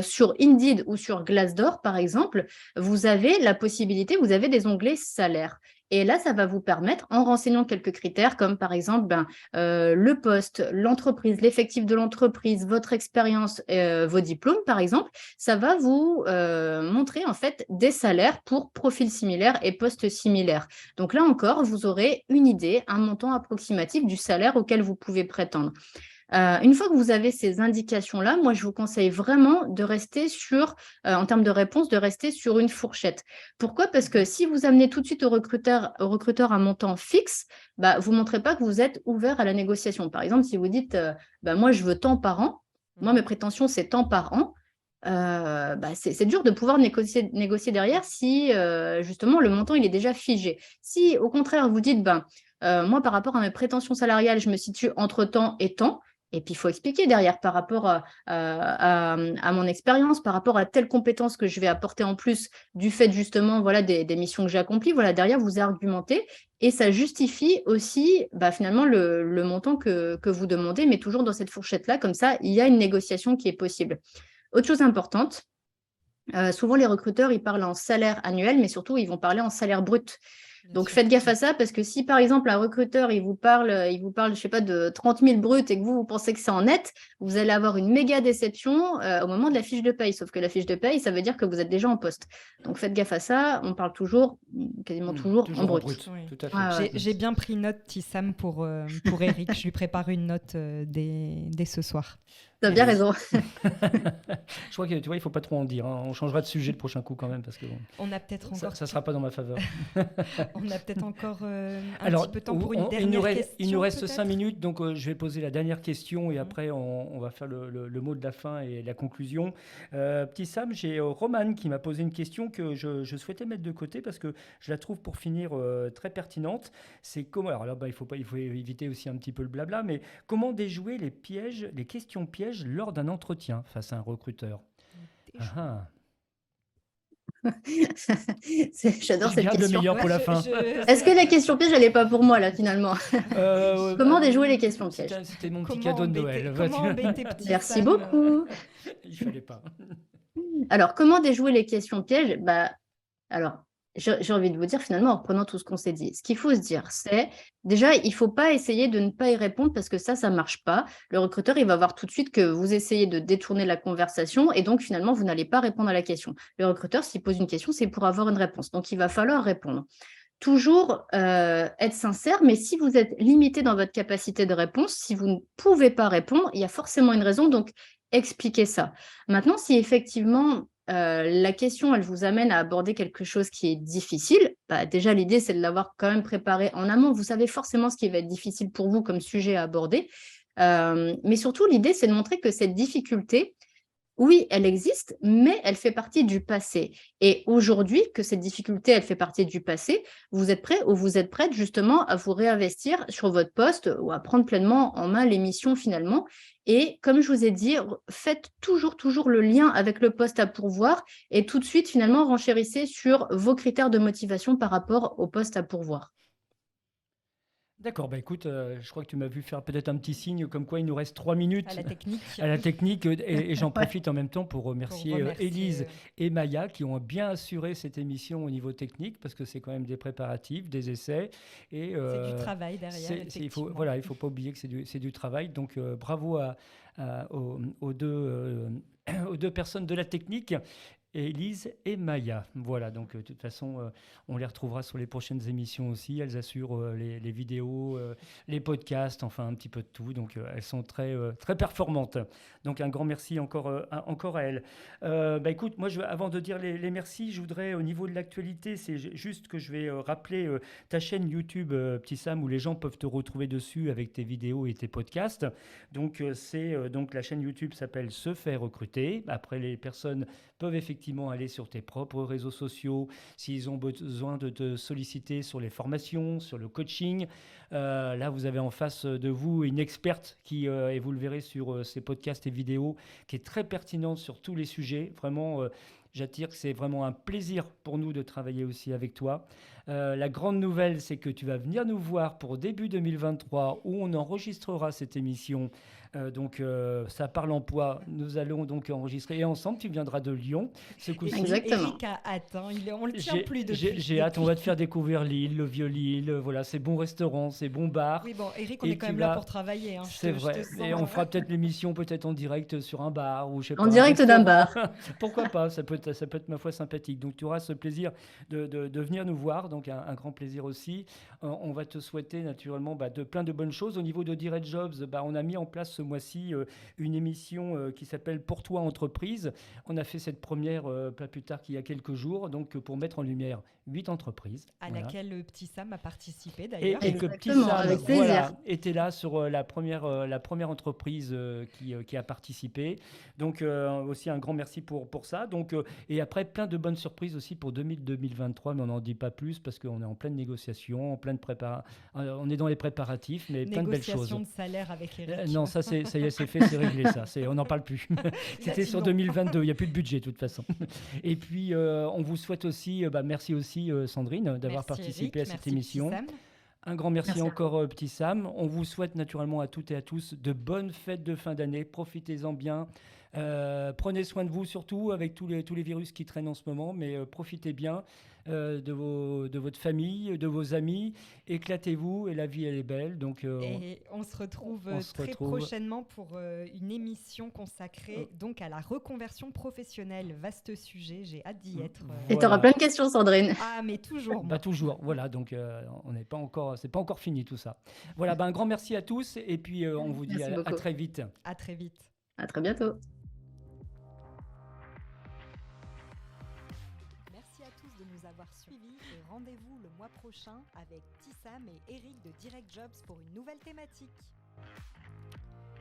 Sur Indeed ou sur Glassdoor, par exemple, vous avez la possibilité, vous avez des onglets salaires. Et là, ça va vous permettre, en renseignant quelques critères, comme par exemple le poste, l'entreprise, l'effectif de l'entreprise, votre expérience, vos diplômes, par exemple, ça va vous montrer en fait des salaires pour profils similaires et postes similaires. Donc là encore, vous aurez une idée, un montant approximatif du salaire auquel vous pouvez prétendre. Une fois que vous avez ces indications-là, moi, je vous conseille vraiment de rester en termes de réponse, de rester sur une fourchette. Pourquoi? Parce que si vous amenez tout de suite au recruteur un montant fixe, vous ne montrez pas que vous êtes ouvert à la négociation. Par exemple, si vous dites, moi, je veux tant par an, moi, mes prétentions, c'est tant par an, c'est dur de pouvoir négocier derrière si, justement, le montant, il est déjà figé. Si, au contraire, vous dites, moi, par rapport à mes prétentions salariales, je me situe entre temps et temps, et puis, il faut expliquer derrière par rapport à mon expérience, par rapport à telle compétence que je vais apporter en plus du fait justement voilà, des missions que j'ai accomplies. Voilà, derrière, vous argumentez et ça justifie aussi finalement le montant que vous demandez, mais toujours dans cette fourchette-là. Comme ça, il y a une négociation qui est possible. Autre chose importante, souvent les recruteurs, ils parlent en salaire annuel, mais surtout, ils vont parler en salaire brut. Donc, faites gaffe à ça parce que si, par exemple, un recruteur, il vous parle, je sais pas, de 30 000 bruts et que vous pensez que c'est en net, vous allez avoir une méga déception au moment de la fiche de paye. Sauf que la fiche de paye, ça veut dire que vous êtes déjà en poste. Donc, faites gaffe à ça. On parle quasiment toujours en brut. Oui. Tout à fait. J'ai bien pris note, Tissam, pour Eric. Je lui prépare une note dès ce soir. Tu as bien raison. Je crois que tu vois, il ne faut pas trop en dire. On changera de sujet le prochain coup quand même parce que on a peut-être encore. Ça ne sera pas dans ma faveur. On a peut-être encore petit peu de temps pour une dernière question. Il nous reste 5 minutes, donc je vais poser la dernière question et après on va faire le mot de la fin et la conclusion. Petit Sam, j'ai Roman qui m'a posé une question que je souhaitais mettre de côté parce que je la trouve pour finir très pertinente. C'est comment. Alors là, il faut éviter aussi un petit peu le blabla, mais comment déjouer les questions pièges lors d'un entretien face à un recruteur? J'adore cette question. Le meilleur pour la fin. Est-ce que la question piège, elle n'est pas pour moi, là, finalement? Comment déjouer les questions pièges? C'était mon petit cadeau de Noël. Merci beaucoup. Il ne fallait pas. Alors, comment déjouer les questions pièges? Alors, j'ai envie de vous dire, finalement, en reprenant tout ce qu'on s'est dit, ce qu'il faut se dire, c'est déjà, il ne faut pas essayer de ne pas y répondre parce que ça ne marche pas. Le recruteur, il va voir tout de suite que vous essayez de détourner la conversation et donc, finalement, vous n'allez pas répondre à la question. Le recruteur, s'il pose une question, c'est pour avoir une réponse. Donc, il va falloir répondre. Toujours être sincère, mais si vous êtes limité dans votre capacité de réponse, si vous ne pouvez pas répondre, il y a forcément une raison, donc expliquez ça. Maintenant, si effectivement la question, elle vous amène à aborder quelque chose qui est difficile, déjà l'idée c'est de l'avoir quand même préparé en amont. Vous savez forcément ce qui va être difficile pour vous comme sujet à aborder, mais surtout l'idée c'est de montrer que cette difficulté, oui, elle existe, mais elle fait partie du passé. Et aujourd'hui, que cette difficulté, elle fait partie du passé, vous êtes prêt ou vous êtes prête justement à vous réinvestir sur votre poste ou à prendre pleinement en main les missions finalement. Et comme je vous ai dit, faites toujours le lien avec le poste à pourvoir et tout de suite finalement renchérissez sur vos critères de motivation par rapport au poste à pourvoir. D'accord, écoute, je crois que tu m'as vu faire peut-être un petit signe comme quoi il nous reste 3 minutes à la technique et j'en profite en même temps pour remercier Élise et Maya qui ont bien assuré cette émission au niveau technique parce que c'est quand même des préparatifs, des essais. Et, c'est du travail derrière. Il ne faut pas oublier que c'est du travail. Donc bravo aux deux personnes de la technique. Élise et Maya. Voilà, donc de toute façon, on les retrouvera sur les prochaines émissions aussi. Elles assurent les vidéos, les podcasts, enfin un petit peu de tout. Donc elles sont très, très performantes. Donc un grand merci encore à elles. Écoute, moi, avant de dire les merci, je voudrais, au niveau de l'actualité, c'est juste que je vais rappeler ta chaîne YouTube, Petit Sam, où les gens peuvent te retrouver dessus avec tes vidéos et tes podcasts. Donc donc la chaîne YouTube s'appelle Se faire recruter. Après, les personnes peuvent effectivement aller sur tes propres réseaux sociaux, s'ils ont besoin de te solliciter sur les formations, sur le coaching. Là, vous avez en face de vous une experte qui, et vous le verrez sur ces podcasts et vidéos, qui est très pertinente sur tous les sujets. Vraiment, j'attire que c'est vraiment un plaisir pour nous de travailler aussi avec toi. La grande nouvelle, c'est que tu vas venir nous voir pour début 2023 où on enregistrera cette émission. Donc, ça parle emploi. Nous allons donc enregistrer. Et ensemble, tu viendras de Lyon ce coup-ci. Exactement. Eric a hâte. On le tient plus depuis. J'ai hâte. On va te faire découvrir l'île, le Vieux-Lille. Voilà, c'est bons restaurants, c'est bons bars. Oui, Eric, on est quand même là pour travailler. C'est vrai. Et on fera peut-être l'émission en direct sur un bar ou je sais pas. En direct d'un bar. Pourquoi pas, ça peut être ma foi sympathique. Donc, tu auras ce plaisir de venir nous voir donc un grand plaisir aussi. On va te souhaiter naturellement plein de bonnes choses. Au niveau de Direct Jobs, on a mis en place ce mois-ci une émission qui s'appelle Pour toi entreprise. On a fait cette première pas plus tard qu'il y a quelques jours, donc pour mettre en lumière 8 entreprises. À laquelle le petit Sam a participé Et, d'ailleurs. et que petit Exactement, Sam avec plaisir. était là sur la première entreprise qui a participé. Donc aussi un grand merci pour ça. Donc, et après, plein de bonnes surprises aussi pour 2023, mais on n'en dit pas plus parce qu'on est en pleine négociation, en pleine on est dans les préparatifs, mais plein de belles choses. Négociation de salaire avec Eric. Non, ça y est, c'est fait, c'est réglé ça. On n'en parle plus. C'était sur 2022, il n'y a plus de budget de toute façon. Et puis, on vous souhaite aussi, merci aussi Sandrine d'avoir participé à cette émission. Un grand merci encore, petit Sam. On vous souhaite naturellement à toutes et à tous de bonnes fêtes de fin d'année. Profitez-en bien. Prenez soin de vous surtout avec tous les virus qui traînent en ce moment, mais profitez bien de votre famille, de vos amis. Éclatez-vous et la vie elle est belle. Donc, et on se retrouve prochainement pour une émission consacrée donc à la reconversion professionnelle. Vaste sujet, j'ai hâte d'y être. Et tu auras plein de questions, Sandrine. Ah, mais toujours. Toujours, voilà. Donc, c'est pas encore fini tout ça. Voilà, un grand merci à tous et puis on vous dit à très vite. À très vite. À très bientôt. Merci à tous de nous avoir suivis et rendez-vous le mois prochain avec Tissam et Eric de Direct Jobs pour une nouvelle thématique.